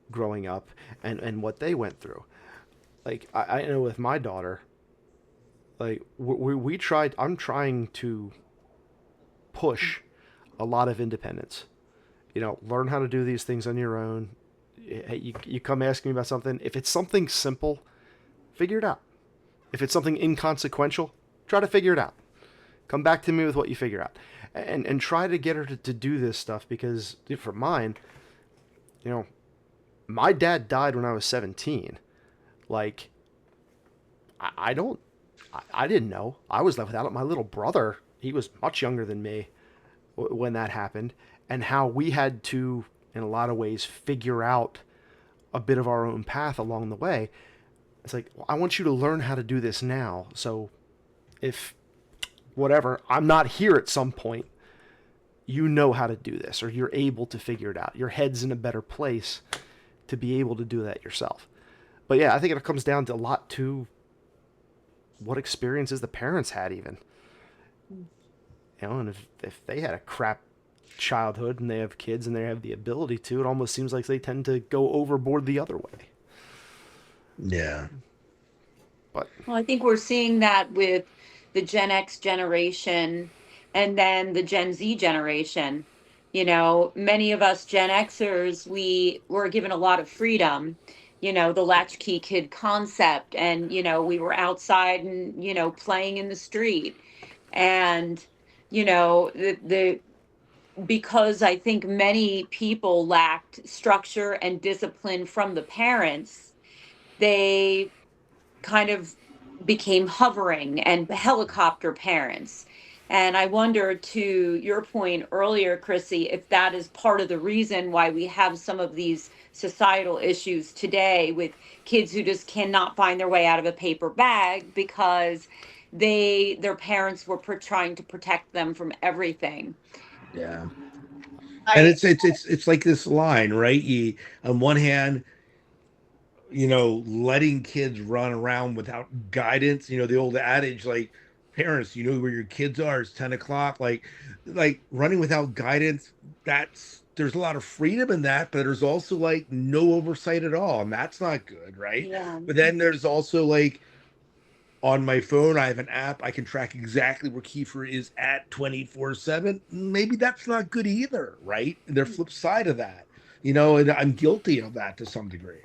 growing up and what they went through. Like I know with my daughter, like we tried. I'm trying to push a lot of independence. Learn how to do these things on your own. You come asking me about something. If it's something simple, figure it out. If it's something inconsequential, try to figure it out. Come back to me with what you figure out. And try to get her to do this stuff because for mine, my dad died when I was 17. Like, I didn't know. I was left without it. My little brother, he was much younger than me when that happened. And how we had to, in a lot of ways, figure out a bit of our own path along the way. It's like, well, I want you to learn how to do this now. So if whatever, I'm not here at some point, you know how to do this, or you're able to figure it out. Your head's in a better place to be able to do that yourself. But yeah, I think it comes down to a lot to what experiences the parents had even. You know, and if they had a crap childhood and they have kids and they have the ability to, it almost seems like they tend to go overboard the other way. Yeah. But Well, I think we're seeing that with the Gen X generation and then the Gen Z generation. You know, many of us Gen Xers, we were given a lot of freedom, you know, the latchkey kid concept. And, you know, we were outside and, you know, playing in the street. And, you know, because I think many people lacked structure and discipline from the parents, they kind of became hovering and helicopter parents. And I wonder, to your point earlier, Chrissy, if that is part of the reason why we have some of these societal issues today with kids who just cannot find their way out of a paper bag because their parents were trying to protect them from everything. Yeah. And it's like this line, right? On one hand, you know, letting kids run around without guidance, you know, the old adage, like, parents, you know where your kids are, it's 10 o'clock, like running without guidance, there's a lot of freedom in that, but there's also like no oversight at all, and that's not good, right? Yeah. But then there's also like, on my phone, I have an app, I can track exactly where Kiefer is at 24/7. Maybe that's not good either, right? And there's flip side of that, you know, and I'm guilty of that to some degree.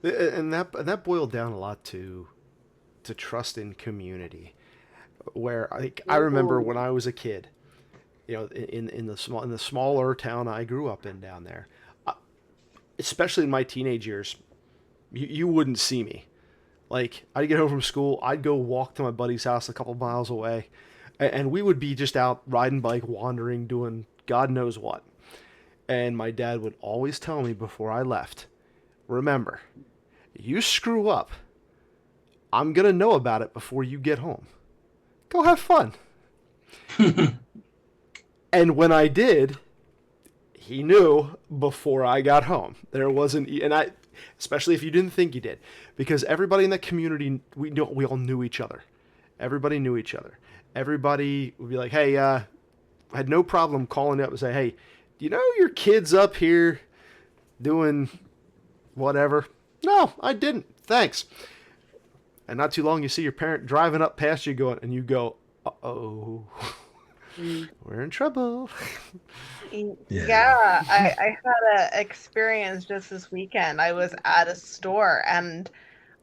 And that boiled down a lot to trust in community, where I remember when I was a kid, you know, in the smaller town I grew up in down there, especially in my teenage years, you wouldn't see me. Like, I'd get home from school, I'd go walk to my buddy's house a couple miles away, and we would be just out riding bike, wandering, doing God knows what. And my dad would always tell me before I left, remember, you screw up, I'm going to know about it before you get home. Go have fun. And when I did, he knew before I got home. There wasn't, and especially if you didn't think you did, because everybody in that community, we all knew each other. Everybody knew each other. Everybody would be like, hey, I had no problem calling up and say, hey, do you know your kid's up here doing whatever? No, I didn't. Thanks. And not too long, you see your parent driving up past you going, and you go, uh-oh, we're in trouble. Yeah, I had an experience just this weekend. I was at a store, and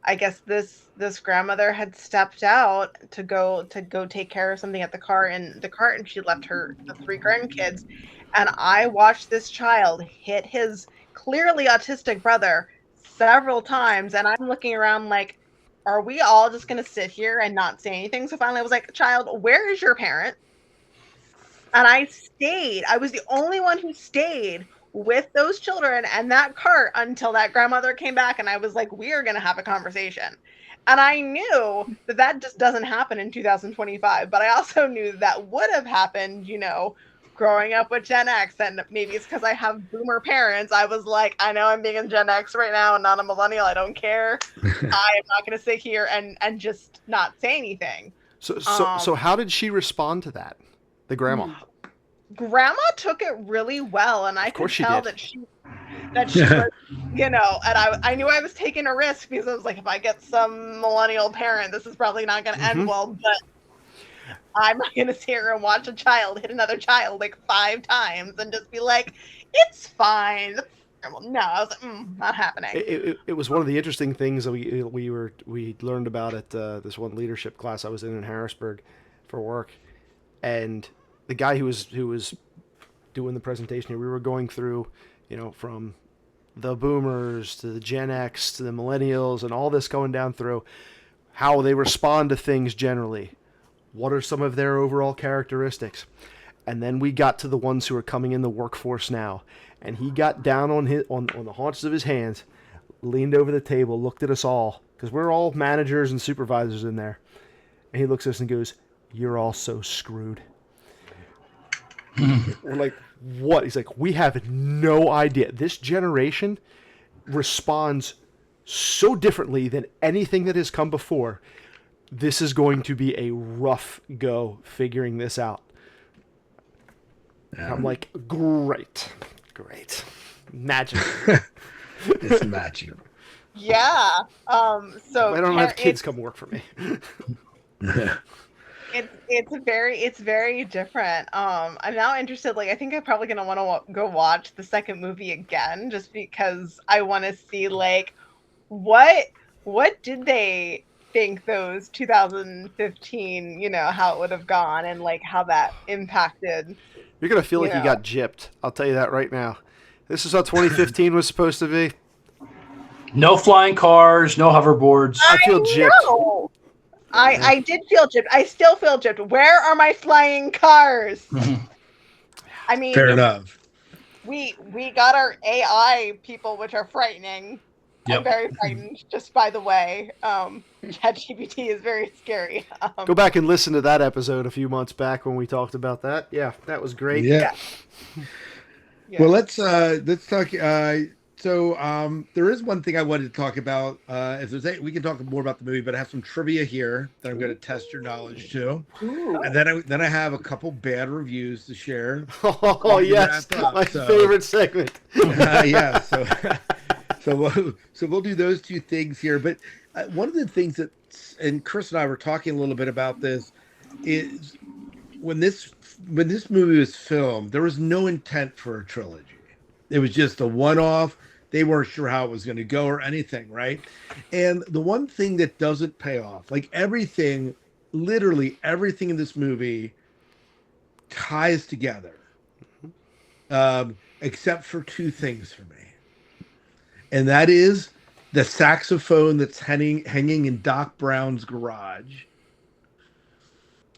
I guess this grandmother had stepped out to go take care of something at the cart, and she left the 3 grandkids, and I watched this child hit his clearly autistic brother several times, and I'm looking around like, are we all just going to sit here and not say anything? So finally I was like, child, where is your parent? And I stayed. I was the only one who stayed with those children and that cart until that grandmother came back, and I was like, we are going to have a conversation. And I knew that just doesn't happen in 2025, but I also knew that would have happened, you know, growing up with Gen X, and maybe it's because I have boomer parents. I was like, I know I'm being a Gen X right now and not a millennial. I don't care. I am not going to sit here and just not say anything. So how did she respond to that? The grandma? Grandma took it really well, and I could tell that she was, you know, and I knew I was taking a risk, because I was like, if I get some millennial parent, this is probably not going to end well, but I'm not going to sit here and watch a child hit another child like 5 times and just be like, it's fine. No, I was like, not happening. It was one of the interesting things that we learned about at this one leadership class I was in Harrisburg for work, and the guy who was doing the presentation here, we were going through, you know, from the boomers to the Gen X to the millennials and all this going down through how they respond to things generally. What are some of their overall characteristics? And then we got to the ones who are coming in the workforce now, and he got down on the haunches of his hands, leaned over the table, looked at us all, because we're all managers and supervisors in there. And he looks at us and goes, "You're all so screwed." We're like, "What?" He's like, "We have no idea. This generation responds so differently than anything that has come before. This is going to be a rough go figuring this out." I'm like, great. Magic. It's magic. Yeah. So I don't have kids come work for me. It's very different. I'm now interested. Like, I think I'm probably gonna want to go watch the second movie again, just because I want to see like what did they think those 2015, how it would have gone and like how that impacted. You're going to feel like you got gypped. I'll tell you that right now. This is how 2015 was supposed to be. No flying cars, no hoverboards. I feel gypped. I did feel gypped. I still feel gypped. Where are my flying cars? I mean, fair enough. We got our AI people, which are frightening. Yep. I'm very frightened, just by the way. ChatGPT is very scary. Go back and listen to that episode a few months back when we talked about that. Yeah, that was great. Yeah. Well, let's talk. So there is one thing I wanted to talk about. We can talk more about the movie, but I have some trivia here that I'm going to test your knowledge to. Ooh. And then I have a couple bad reviews to share. Oh yes, my favorite segment. Yeah. So we'll do those two things here. But one of the things and Chris and I were talking a little bit about this, is when this movie was filmed, there was no intent for a trilogy. It was just a one-off. They weren't sure how it was going to go or anything, right? And the one thing that doesn't pay off, like everything, literally everything in this movie ties together, except for two things for me. And that is the saxophone that's hanging in Doc Brown's garage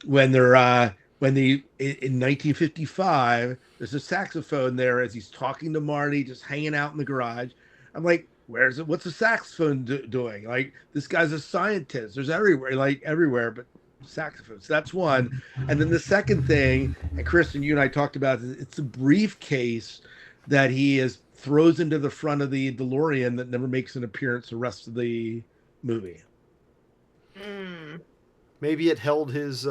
when they're in 1955. There's a saxophone there as he's talking to Marty, just hanging out in the garage. I'm like, where's it? What's the saxophone doing? Like, this guy's a scientist. There's everywhere, but saxophones. That's one. And then the second thing, and Kristen, you and I talked about it, it's a briefcase that he throws into the front of the DeLorean that never makes an appearance the rest of the movie. Maybe it held his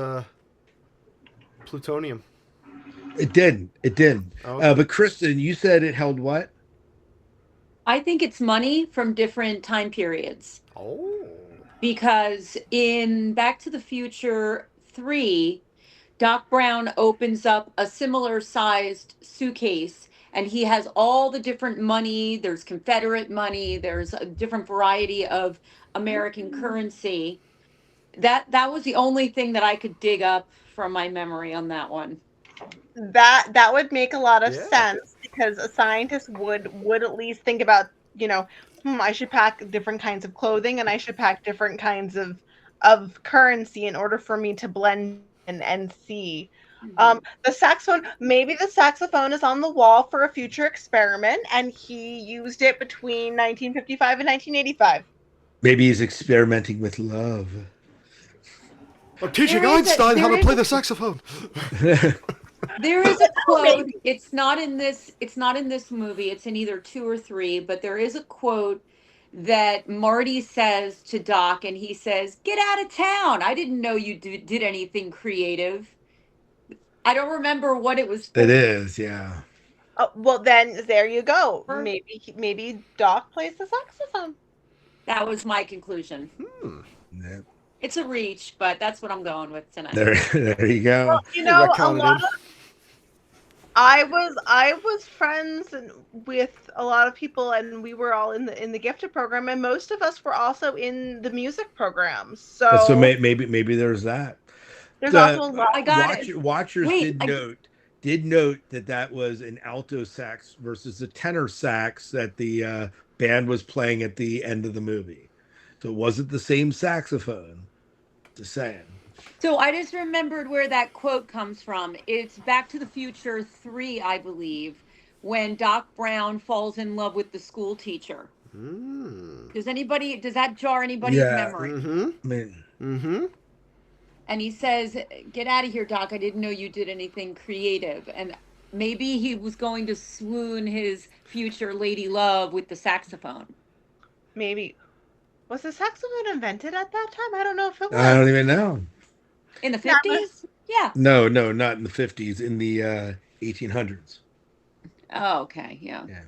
plutonium. It didn't. Okay. But Kristen, you said it held what? I think it's money from different time periods. Oh. Because in Back to the Future 3, Doc Brown opens up a similar sized suitcase and he has all the different money. There's Confederate money. There's a different variety of American currency. That was the only thing that I could dig up from my memory on that one. That would make a lot of sense, because a scientist would at least think about, I should pack different kinds of clothing and I should pack different kinds of currency in order for me to blend in and see. The saxophone, maybe the saxophone is on the wall for a future experiment and he used it between 1955 and 1985. Maybe he's experimenting with love. I'm teaching Einstein how to play the saxophone. There is a quote. It's not in this movie. It's in either 2 or 3, but there is a quote that Marty says to Doc, and he says, "Get out of town. I didn't know you did anything creative." I don't remember what it was. It is, yeah. Oh, well, then there you go. Maybe Doc plays the saxophone. That was my conclusion. Yeah. It's a reach, but that's what I'm going with tonight. There you go. Well, I was friends with a lot of people, and we were all in the gifted program, and most of us were also in the music programs. So maybe there's that. There's also a lot. I got it. Watchers did note that was an alto sax versus the tenor sax that the band was playing at the end of the movie. So it wasn't the same saxophone. Just saying. So I just remembered where that quote comes from. It's Back to the Future 3, I believe, when Doc Brown falls in love with the school teacher. Mm. Does that jar anybody's Yeah. memory? Mm-hmm. I mean, Mm-hmm. And he says, "Get out of here, Doc. I didn't know you did anything creative." And maybe he was going to swoon his future lady love with the saxophone. Maybe. Was the saxophone invented at that time? I don't know if it I don't was. even know. In the Yeah, 50s? Yeah. No, not in the 50s. In the 1800s. Oh, okay. Yeah. Yeah.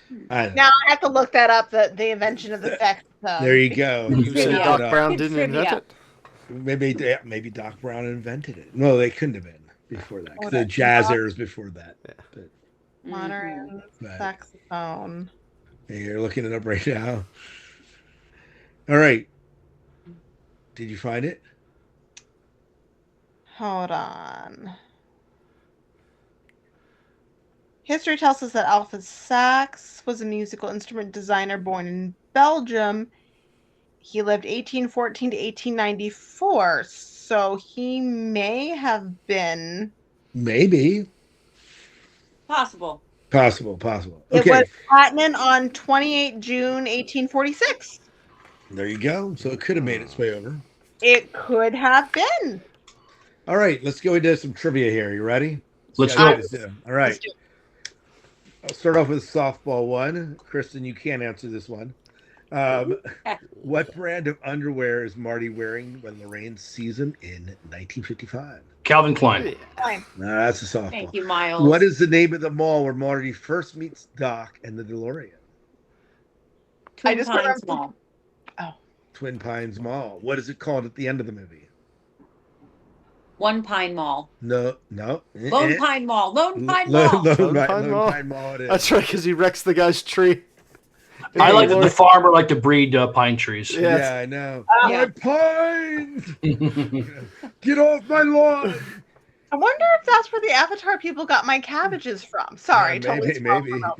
Hmm. I don't Now know. I have to look that up. The invention of the saxophone. There you go. You You say look Trivia. it Doc up. Brown Kids didn't invent trivia. it? Maybe Doc Brown invented it. No, they couldn't have been before that. 'Cause the Hold jazz on. era was before that. Yeah. But Modern Right. saxophone. you're looking it up right now. All right. Did you find it? Hold on. History tells us that Alfred Sachs was a musical instrument designer born in Belgium. He lived 1814 to 1894, so he may have been. Maybe. Possible. Possible. It was Okay. platinum on 28 June 1846. There you go. So it could have made its way over. It could have been. All right. Let's go into some trivia here. You ready? Let's See how do you it. guys do. All right. Let's do it. I'll start off with softball one. Kristen, you can't answer this one. What brand of underwear is Marty wearing when Lorraine sees him in 1955? Calvin Klein. Yeah. Fine. No, that's a softball. Thank you, Miles. What is the name of the mall where Marty first meets Doc and the DeLorean? Twin I just Pines remember- Mall. Twin Pines Mall. What is it called at the end of the movie? One Pine Mall. No. Lone Pine Mall. Lone Pine Lone Mall. Pine Mall it is. That's right, because he wrecks the guy's tree. I like that the farmer liked to breed pine trees. Yeah. Yeah, I know. Yeah. My pines! Get off my lawn! I wonder if that's where the Avatar people got my cabbages from. Sorry, totally maybe. spoke about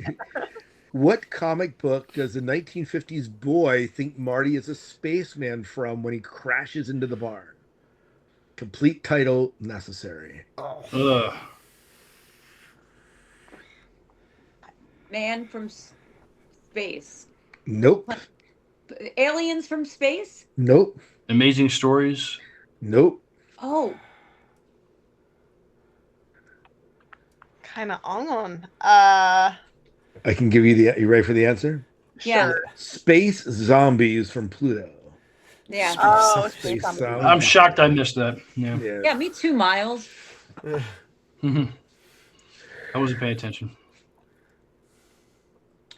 What comic book does the 1950s boy think Marty is a spaceman from when he crashes into the barn? Complete title necessary. Ugh. Man from space. Nope. Aliens from space? Nope. Amazing stories. Nope. Oh, kind of on. I can give you the. You ready for the answer? yeah. Sure. Space zombies from Pluto. Yeah. Oh, Space space zombies. zombies. I'm shocked I missed that. Yeah. Yeah, me too, Miles. I wasn't paying attention.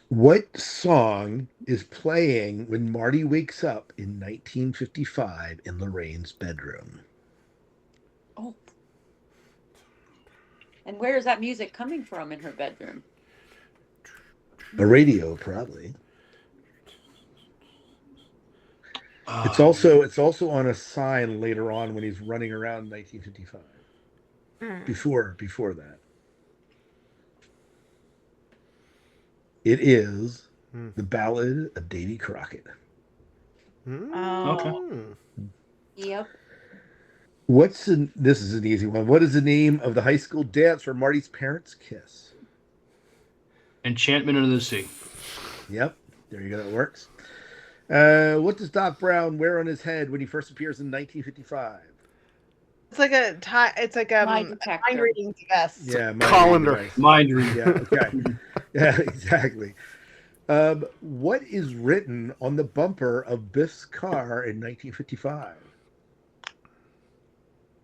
What song is playing when Marty wakes up in 1955 in Lorraine's bedroom? Oh. And where is that music coming from in her bedroom? A radio, probably. It's Oh, also on a sign later on when he's running around in 1955. Before that. It is the Ballad of Davy Crockett. Oh. Yep. This is an easy one. What is the name of the high school dance where Marty's parents kiss? Enchantment Under the Sea. Yep. There you go. That works. What does Doc Brown wear on his head when he first appears in 1955? It's like a it's like a Lie mind detector. reading vest. Yeah, Colander. device. Mind reading. Yeah, okay. Yeah, exactly. What is written on the bumper of Biff's car in 1955?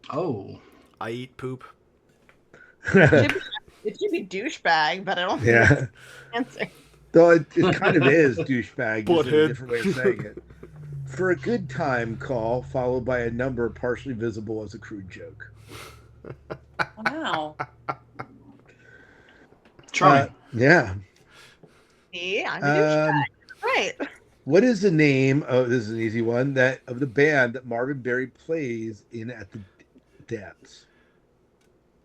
Oh. I eat poop. It should be douchebag, but I don't think Yeah. that's the answer. Though it kind of is douchebag, just a Butthead. different way of saying it. For a good time call, followed by a number partially visible as a crude joke. Wow. Charming. Yeah, Yeah. See, I'm a douchebag. Right. What is the name of this is an easy one of the band that Marvin Berry plays in at the dance?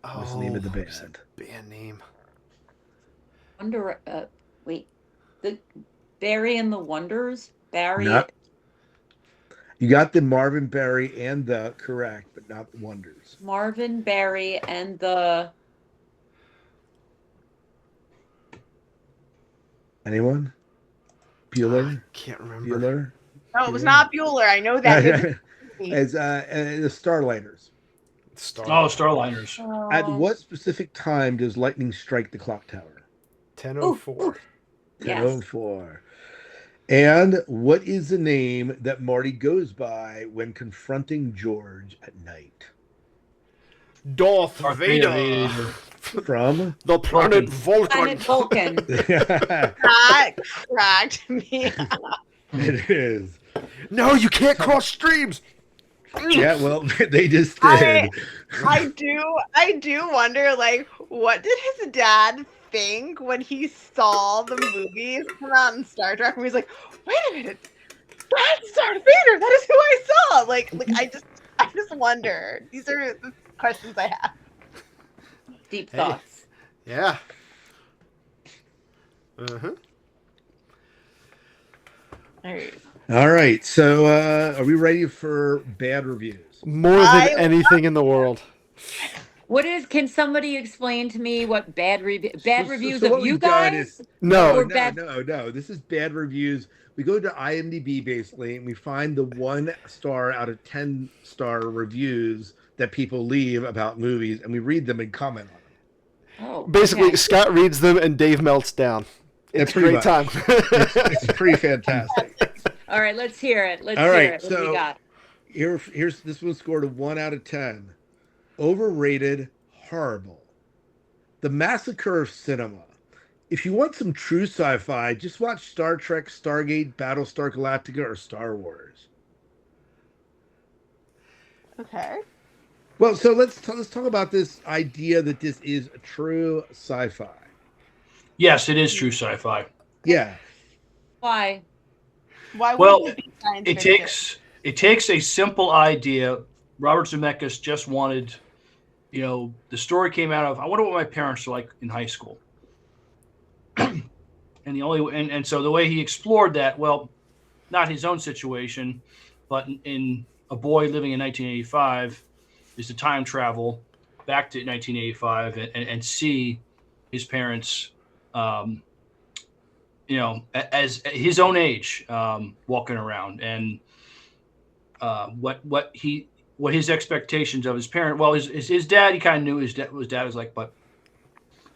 What's the name of the what's band? the band name? Wait. The Barry and the Wonders? Barry. No. You got the Marvin Berry and the correct, but not the Wonders. Marvin Barry and the Anyone? Bueller. Can't remember. Bueller. No, it was not Bueller. I know that. As the Starliners. Starliners. At what specific time does lightning strike the clock tower? 10:04. Yes. 10:04. And what is the name that Marty goes by when confronting George at night? Darth Vader. Vader. From The planet Vulcan. Planet Vulcan. That cracked me up. It is. No, you can't cross streams. Yeah, well, they just did. I do wonder, like, what did his dad think when he saw the movies come out in Star Trek? And he's like, wait a minute, that's Darth Vader. That is who I saw. Like I just wonder. These are the questions I have. Deep thoughts. Yeah. Uh-huh. All right. So, are we ready for bad reviews? More than anything in the world. Can somebody explain to me what bad reviews what of you we've done guys? No, Or no, bad- no. This is bad reviews. We go to IMDb basically, and we find the 1 star out of 10-star reviews that people leave about movies, and we read them and comment on them. Oh, Basically, okay. Scott reads them and Dave melts down. It's a pretty great much. time. It's pretty fantastic. All right, let's hear it. All right, What do we got? Here's this one scored a 1 out of 10. Overrated, horrible. The Massacre of Cinema. If you want some true sci-fi, just watch Star Trek, Stargate, Battlestar Galactica, or Star Wars. Okay. Well, so let's talk about this idea that this is a true sci-fi. Yes, it is true sci-fi. Yeah. Why? Why would Well, it be science It fiction? takes a simple idea. Robert Zemeckis just wanted, the story came out of, I wonder what my parents are like in high school. And so the way he explored that, well, not his own situation, but in a boy living in 1985, is to time travel back to 1985 and see his parents, as his own age, walking around, and what his expectations of his parent. Well, his dad, he kind of knew his dad was like, but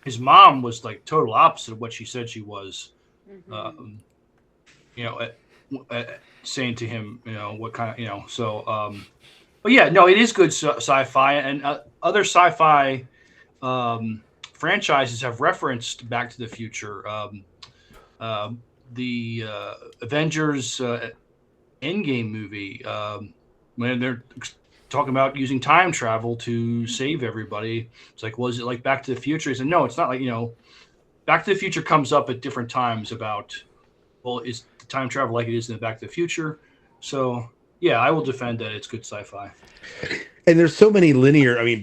his mom was like total opposite of what she said she was. Mm-hmm. Saying to him, what kind of, so. But yeah, no, it is good sci-fi, and other sci-fi franchises have referenced Back to the Future. The Avengers Endgame movie, when they're talking about using time travel to save everybody, it's like, well, is it like Back to the Future? He said, no, it's not like, Back to the Future comes up at different times about, well, is the time travel like it is in the Back to the Future? So yeah, I will defend that it's good sci-fi. And there's so many linear. I mean,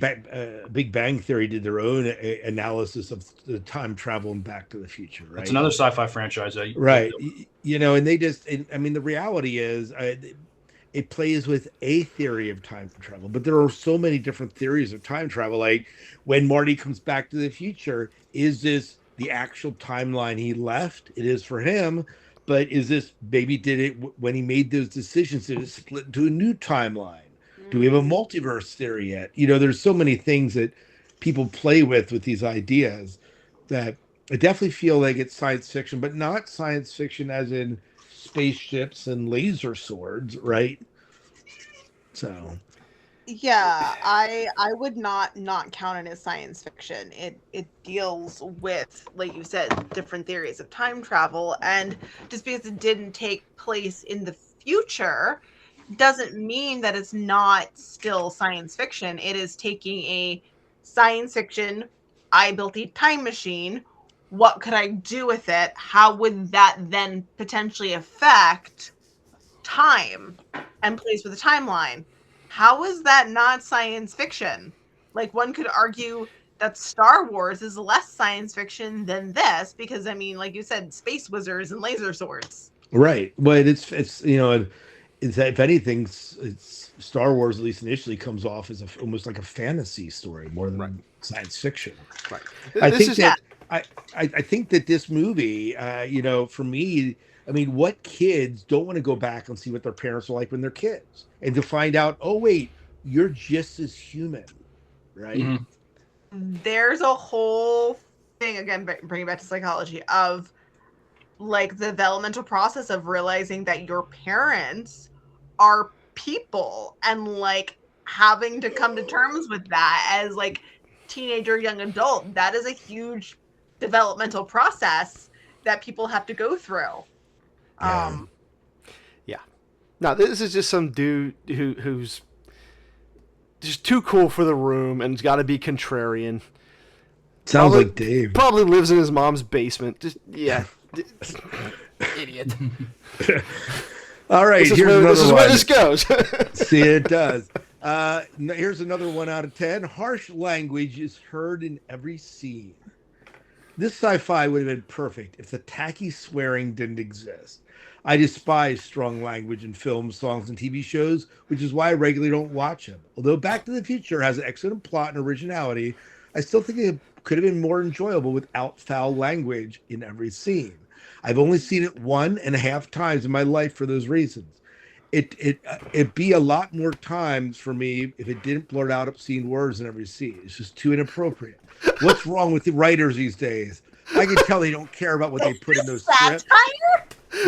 Big Bang Theory did their own analysis of the time travel in Back to the Future. Right, it's another sci-fi franchise. Right, and they just. I mean, the reality is, it plays with a theory of time travel, but there are so many different theories of time travel. Like when Marty comes back to the future, is this the actual timeline he left? It is for him. But is this, maybe did it, when he made those decisions, did it split into a new timeline? Do we have a multiverse theory yet? There's so many things that people play with these ideas that I definitely feel like it's science fiction, but not science fiction as in spaceships and laser swords, right? So. Yeah, I would not count it as science fiction. It deals with, like you said, different theories of time travel, and just because it didn't take place in the future doesn't mean that it's not still science fiction. It is taking a science fiction, I built a time machine, what could I do with it? How would that then potentially affect time and place with the timeline? How is that not science fiction? Like, one could argue that Star Wars is less science fiction than this, because, I mean, like you said, space wizards and laser swords. Right. But it's if anything, it's Star Wars, at least initially, comes off as almost like a fantasy story more than science fiction. Right. I think that this movie, for me, I mean, what kids don't want to go back and see what their parents were like when they're kids, and to find out, oh wait, you're just as human, right? Mm-hmm. There's a whole thing, again, bringing back to psychology, of like the developmental process of realizing that your parents are people, and like having to come to terms with that as like teenager, young adult. That is a huge developmental process that people have to go through. Yeah. Now, this is just some dude who's just too cool for the room and's got to be contrarian. Sounds Probably- like Dave. Probably lives in his mom's basement. Just idiot. All right, This is here's where, another this is one. where this goes. See, it does. Here's another 1 out of 10. Harsh language is heard in every scene. This sci-fi would have been perfect if the tacky swearing didn't exist. I despise strong language in films, songs, and TV shows, which is why I regularly don't watch them. Although Back to the Future has an excellent plot and originality, I still think it could have been more enjoyable without foul language in every scene. I've only seen it 1.5 times in my life for those reasons. It'd be a lot more times for me if it didn't blurt out obscene words in every scene. It's just too inappropriate. What's wrong with the writers these days? I can tell they don't care about what they put in those scripts.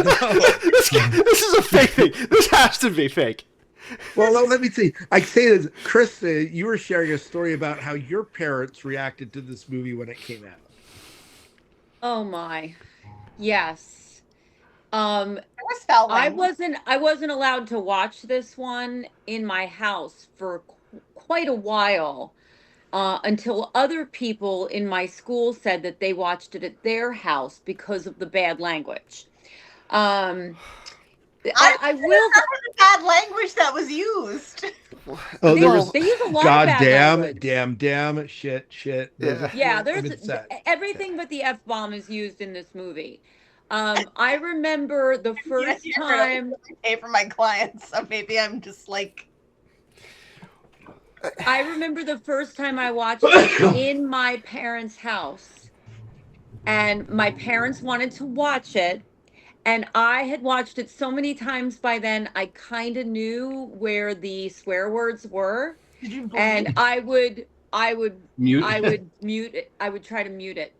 No. This is a fake thing. This has to be fake. Well, let me see. I say this, Chris. You were sharing a story about how your parents reacted to this movie when it came out. Oh my. Yes. There was foul I language. wasn't allowed to watch this one in my house for quite a while, until other people in my school said that they watched it at their house because of the bad language. I will. That was the bad language that was used. Oh, They, there was they use a lot God of bad damn, language. damn, shit. Yeah, there's It's that. everything but the F-bomb is used in this movie. I remember the first Yes, you're right. time. I pay for my clients, so maybe I'm just like. I remember the first time I watched it in my parents' house, and my parents wanted to watch it, and I had watched it so many times by then, I kind of knew where the swear words were, Did you and I would Mute. mute it. I would try to mute it.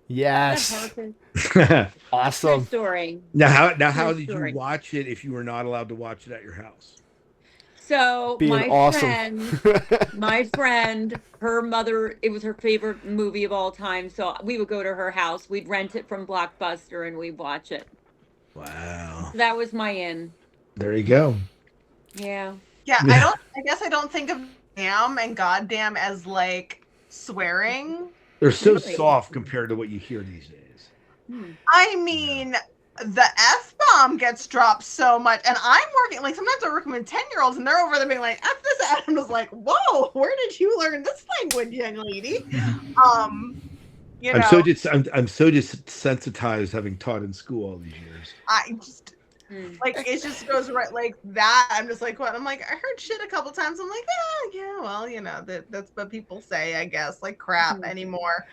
Yes. That's True Awesome. story. Now how True did story. you watch it if you were not allowed to watch it at your house? So Being my awesome. friend, her mother, it was her favorite movie of all time. So we would go to her house. We'd rent it from Blockbuster and we'd watch it. Wow. That was my in. There you go. Yeah. Yeah, Yeah. I guess I don't think of damn and goddamn as like swearing. They're so Really? soft compared to what you hear these days. I mean, the F-bomb gets dropped so much, and I'm working, like, sometimes I'm working with 10-year-olds, and they're over there being like, F this, and I'm just like, whoa, where did you learn this language, young lady? You know, I'm so desensitized having taught in school all these years. I just, like, it just goes right, like, that, I'm just like, what? I'm like, I heard shit a couple times, I'm like, yeah, well, you know, that's what people say, I guess, like, crap anymore.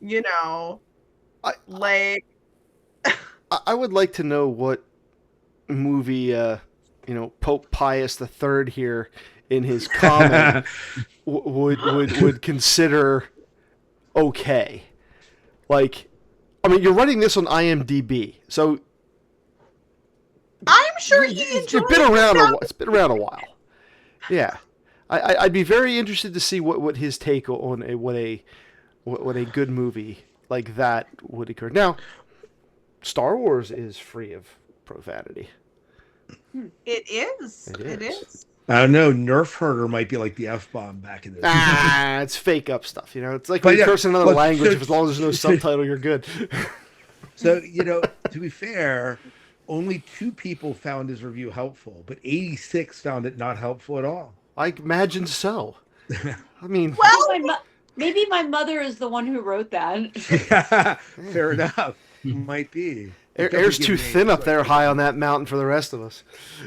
You know, like, I would like to know what movie, Pope Pius III here in his comment would consider okay. Like, I mean, you're writing this on IMDb, so I'm sure he enjoyed it's been around a while. Yeah, I'd be very interested to see what his take on what a good movie like that would occur. Now, Star Wars is free of profanity. It is. It It is. is. I don't know. Nerf herder might be like the F-bomb back in the day. It's fake up stuff. You know, it's like But when you yeah, curse in another look, language. so- If as long as there's no subtitle, you're good. So, to be fair, only 2 people found his review helpful, but 86 found it not helpful at all. I imagine so. I mean, Well, Maybe my mother is the one who wrote that. Fair enough. Might be. air's too thin up there high on that mountain for the rest of us.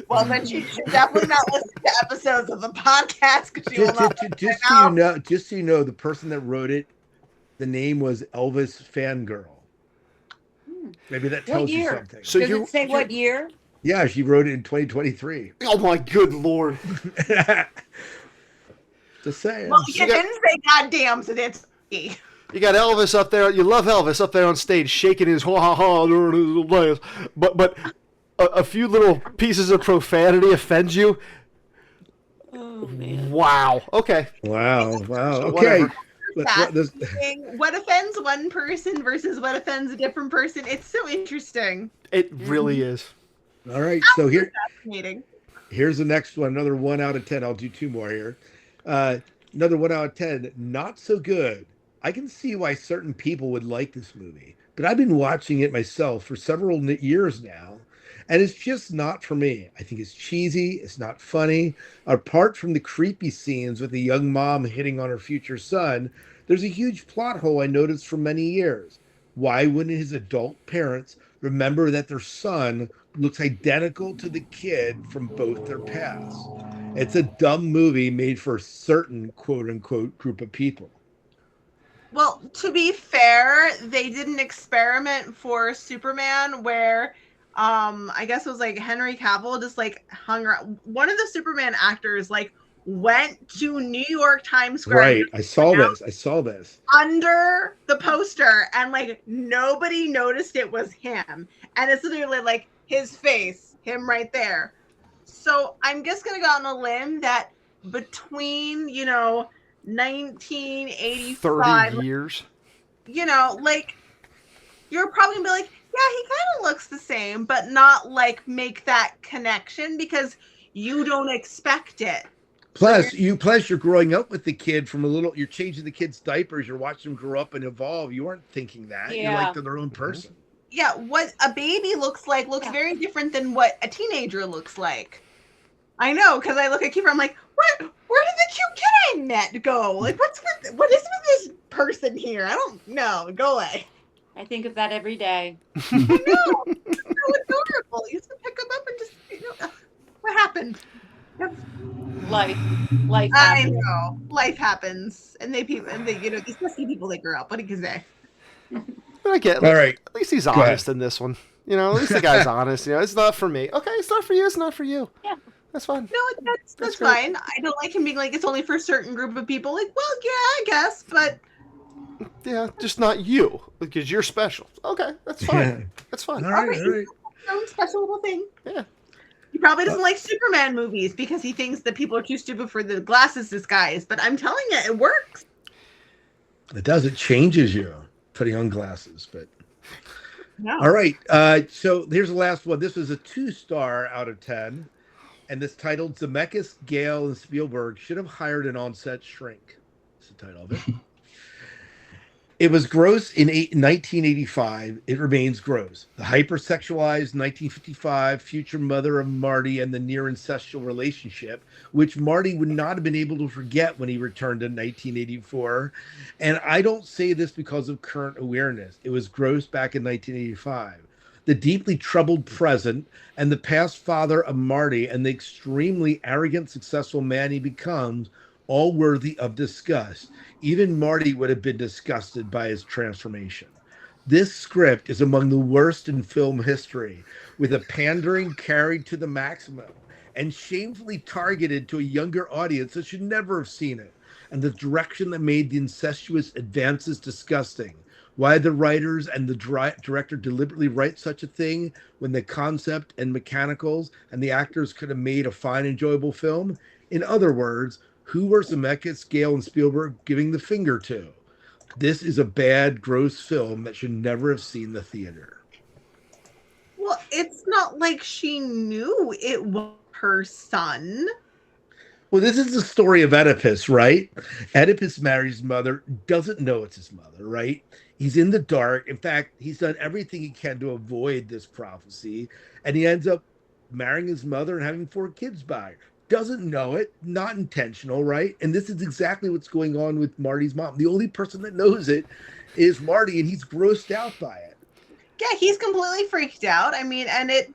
well, then you should definitely not listen to episodes of the podcast because you will not. Just so you know, the person that wrote it, the name was Elvis Fangirl. Maybe that What tells you year? something. So Does it say what year? Yeah, she wrote it in 2023. Oh my good lord! Just saying. Well, you didn't say goddamn, so that's me. You got Elvis up there. You love Elvis up there on stage, shaking his ha ha ha during his little dance. But a few little pieces of profanity offends you. Oh man. Wow. Okay. Wow. Okay. Whatever. What offends one person versus what offends a different person? It's so interesting. It really is. All right. So Fascinating. here's the next one. Another 1 out of 10. I'll do 2 more here. Another 1 out of 10. Not so good. I can see why certain people would like this movie, but I've been watching it myself for several years now, and it's just not for me. I think it's cheesy. It's not funny. Apart from the creepy scenes with the young mom hitting on her future son, there's a huge plot hole I noticed for many years. Why wouldn't his adult parents remember that their son looks identical to the kid from both their pasts? It's a dumb movie made for a certain quote unquote group of people. Well, to be fair, they did an experiment for Superman where I guess it was like Henry Cavill just like hung around. One of the Superman actors like went to New York Times Square. Right. I saw this. Under the poster, and like nobody noticed it was him. And it's literally like his face, him right there. So I'm just gonna go on a limb that between, 1985, 30 years. like you're probably gonna be like, yeah, he kind of looks the same, but not like make that connection because you don't expect it. Plus, you're growing up with the kid from you're changing the kid's diapers, you're watching them grow up and evolve. You aren't thinking that. Yeah. You're like they're their own person. Yeah, what a baby looks very different than what a teenager looks like. I know, because I look at Kiefer, I'm like, where did the cute kid I met go? Like, what is with this person here? I don't know. Go away. I think of that every day. I know. It's so adorable. You used to pick them up and just, what happened? Life I happens. know. Life happens. And these pesky people, they grow up. What do you say? But I get. All right. At least he's Go honest in this one. At least the guy's honest. It's not for me. Okay, it's not for you. It's not for you. Yeah. That's fine. No, that's great. fine. I don't like him being like, it's only for a certain group of people. Like, well, yeah, I guess, but... Yeah, just not you, because you're special. Okay, that's fine. Yeah. That's fine. All right. His own special little thing. Yeah. He probably doesn't like Superman movies because he thinks that people are too stupid for the glasses disguise. But I'm telling you, it works. It does. It changes you putting on glasses, but No. all right. So here's the last one. This was a 2-star out of 10, and this titled Zemeckis, Gale, and Spielberg should have hired an on-set shrink. That's the title of it. It was gross in 1985. It remains gross. The hypersexualized 1955 future mother of Marty and the near incestual relationship, which Marty would not have been able to forget when he returned in 1984. And I don't say this because of current awareness. It was gross back in 1985. The deeply troubled present and the past father of Marty and the extremely arrogant, successful man he becomes, all worthy of disgust. Even Marty would have been disgusted by his transformation. This script is among the worst in film history, with a pandering carried to the maximum and shamefully targeted to a younger audience that should never have seen it, and the direction that made the incestuous advances disgusting. Why the writers and the director deliberately write such a thing when the concept and mechanicals and the actors could have made a fine, enjoyable film? In other words, who were Zemeckis, Gale, and Spielberg giving the finger to? This is a bad, gross film that should never have seen the theater. Well, it's not like she knew it was her son. Well, this is the story of Oedipus, right? Oedipus marries his mother, doesn't know it's his mother, right? He's in the dark. In fact, he's done everything he can to avoid this prophecy, and he ends up marrying his mother and having 4 kids by her. Doesn't know it, not intentional, right? And this is exactly what's going on with Marty's mom. The only person that knows it is Marty, and he's grossed out by it. Yeah, he's completely freaked out. I mean, and it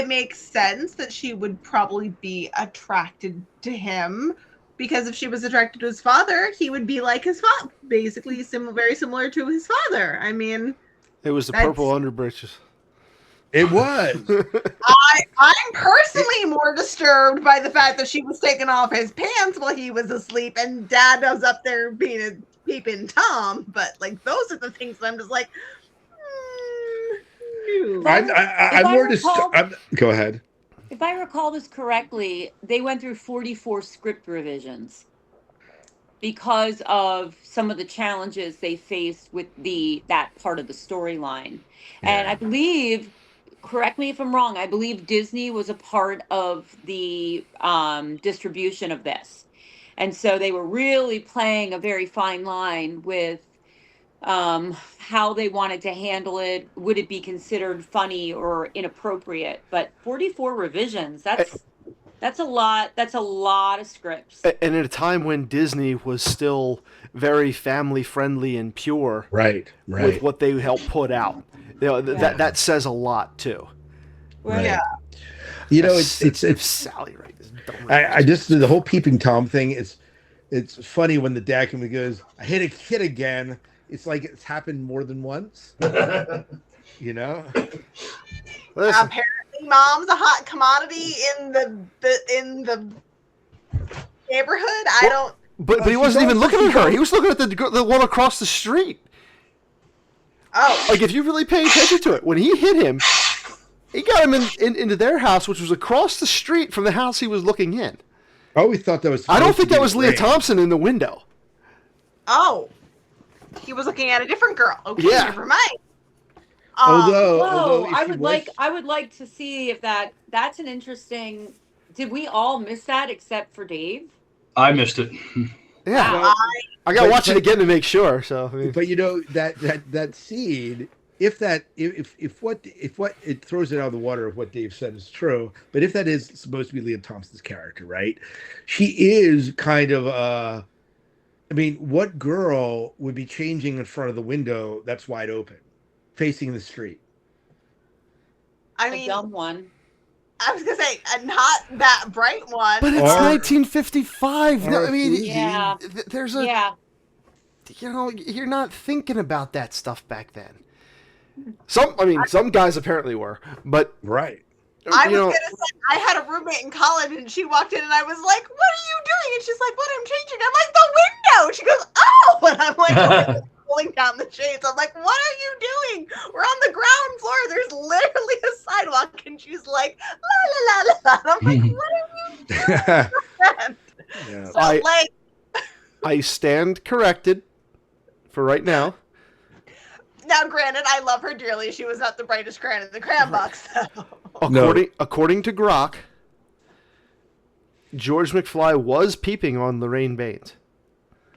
makes sense that she would probably be attracted to him, because if she was attracted to his father, he would be like his father, basically very similar to his father. I mean, It was the That's- purple underbreeches. It was. I'm personally more disturbed by the fact that she was taking off his pants while he was asleep, and Dad was up there being a peeping Tom. But like, those are the things that I'm just like, no. I'm more disturbed. Go ahead. If I recall this correctly, they went through 44 script revisions because of some of the challenges they faced with that part of the storyline. And I believe, correct me if I'm wrong, I believe Disney was a part of the distribution of this. And so they were really playing a very fine line with how they wanted to handle it. Would it be considered funny or inappropriate? But 44 revisions, that's a lot. That's a lot of scripts. And at a time when Disney was still very family friendly and pure, Right. with what they helped put out, that says a lot too. Right. Yeah. You know, it's Sally, right? I just the whole peeping Tom thing. It's funny when the dad comes and goes, "I hit a kid again." It's like it's happened more than once. You know. Listen, Apparently, Mom's a hot commodity in the neighborhood. I don't. but he wasn't even looking at her. He was looking at the one across the street. Oh, Like, if you really pay attention to it, when he hit him, he got him into their house, which was across the street from the house he was looking in. I always thought that was. I don't think that was Leah Ray. Thompson in the window. oh, he was looking at a different girl. Okay, Yeah. never mind. Although if I he would was- like to see if that's an interesting. Did we all miss that except for Dave? I missed it. Yeah, Wow. I gotta but- watch it again to make sure. So, I mean, But you know that scene, if what it throws it out of the water if what Dave said is true, but if that is supposed to be Leah Thompson's character, right? She is kind of I mean, what girl would be changing in front of the window that's wide open, facing the street? I A mean, dumb one. I was gonna say not that bright one. but it's Or- 1955. No, I mean, Yeah. there's a Yeah. you're not thinking about that stuff back then. Some guys apparently were, but Right. I you was know, gonna say I had a roommate in college, and she walked in, and I was like, "What are you doing?" And she's like, "What? I'm changing." I'm like, "The window." She goes, "Oh!" And I'm like, pulling down the shades. I'm like, "What are you doing? We're on the ground floor. There's literally a sidewalk." And she's like, "La la la la." And I'm like, "What are you doing?" Yeah. So I- like, I stand corrected for right now. now, granted, I love her dearly. She was not the brightest crayon in the crayon box. So. According to Grok, George McFly was peeping on Lorraine Baines.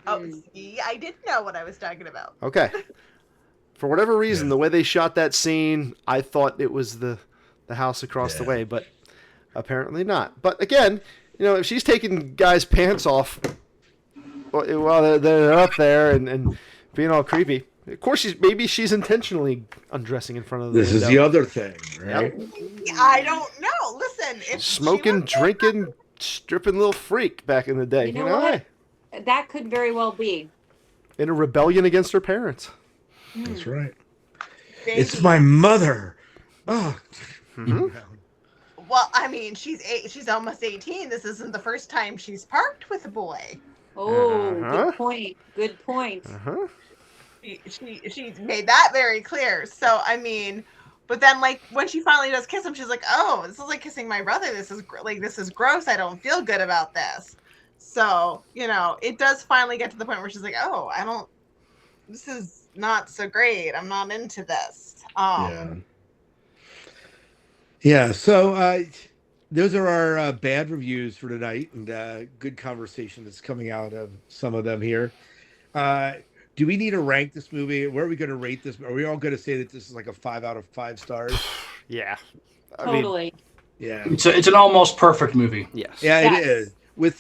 Oh, see, I didn't know what I was talking about. Okay. For whatever reason, the way they shot that scene, I thought it was the house across the way, but apparently not. But again, if she's taking guys' pants off while they're up there and being all creepy, of course maybe she's intentionally undressing in front of the This is window. the other thing, right? I don't know. Listen, if she Smoking, was- drinking, stripping little freak back in the day. You know what? hey, That could very well be. in a rebellion against her parents. That's right. Baby. It's my mother. Oh. Well, I mean, she's almost 18. This isn't the first time she's parked with a boy. Oh, Uh-huh. good point. Good point. Uh-huh. She made that very clear. So I mean, but then like when she finally does kiss him, she's like, "Oh, this is like kissing my brother. This is gross. I don't feel good about this." So it does finally get to the point where she's like, "Oh, I don't. This is not so great. I'm not into this." Yeah. So those are our bad reviews for tonight, and good conversation that's coming out of some of them here. Do we need to rank this movie? Where are we going to rate this? Are we all going to say that this is like a 5 out of 5 stars? Yeah. I mean, Totally. Yeah. It's an almost perfect movie. yes. Yeah, Yes. it is. With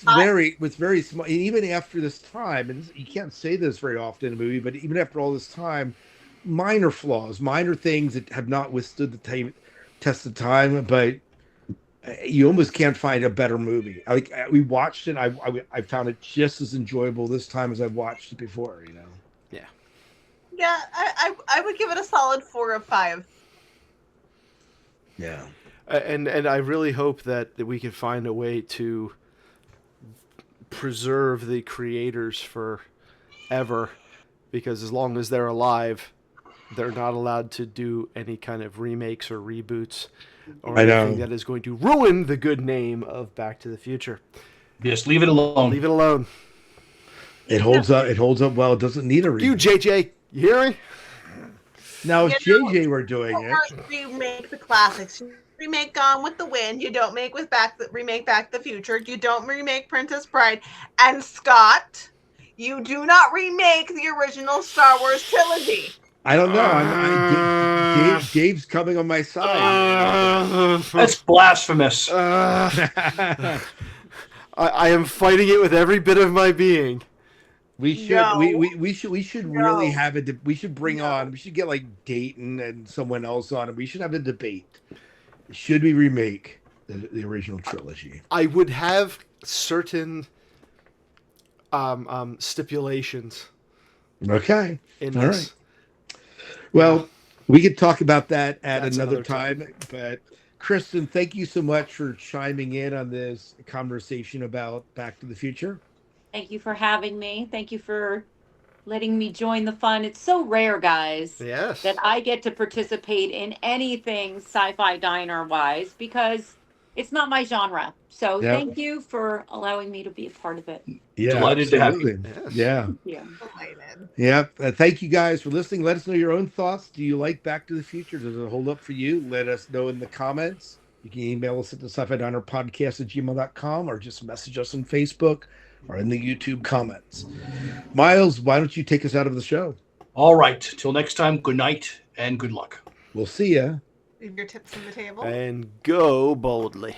very small, and even after this time, and you can't say this very often in a movie, but even after all this time, minor flaws, minor things that have not withstood the test of time, but you almost can't find a better movie. Like we watched it, I found it just as enjoyable this time as I've watched it before. Yeah, I would give it a solid 4 of 5. Yeah. And I really hope that we can find a way to preserve the creators forever, because as long as they're alive, they're not allowed to do any kind of remakes or reboots or anything that is going to ruin the good name of Back to the Future. Just leave it alone. Leave it alone. It holds up. It holds up well. It doesn't need a You, remake. JJ, you hear me? Now, if JJ were doing You it, don't remake the classics. You remake Gone with the Wind. You don't remake Back to the Future. You don't remake Princess Bride. And Scott, you do not remake the original Star Wars trilogy. I don't know. Dave's coming on my side. That's blasphemous. I am fighting it with every bit of my being. We should No. we should really No. have we should bring No. on, we should get like Dayton and someone else on, and we should have a debate. Should we remake the original trilogy? I would have certain stipulations Okay. in All this. right. Well, we could talk about that at That's another another time. But Kristen, thank you so much for chiming in on this conversation about Back to the Future. Thank you for having me. Thank you for letting me join the fun. It's so rare, guys, Yes. that I get to participate in anything sci-fi diner wise, because it's not my genre. So Yep. thank you for allowing me to be a part of it. Yeah, Delighted to have you. absolutely. Yeah. Yeah. Yeah. Thank you guys for listening. Let us know your own thoughts. Do you like Back to the Future? Does it hold up for you? Let us know in the comments. You can email us at the sci-fi diner podcast at gmail.com, or just message us on Facebook or in the YouTube comments. Miles, why don't you take us out of the show? All right. Till next time, good night and good luck. We'll see ya. Leave your tips on the table. And go boldly.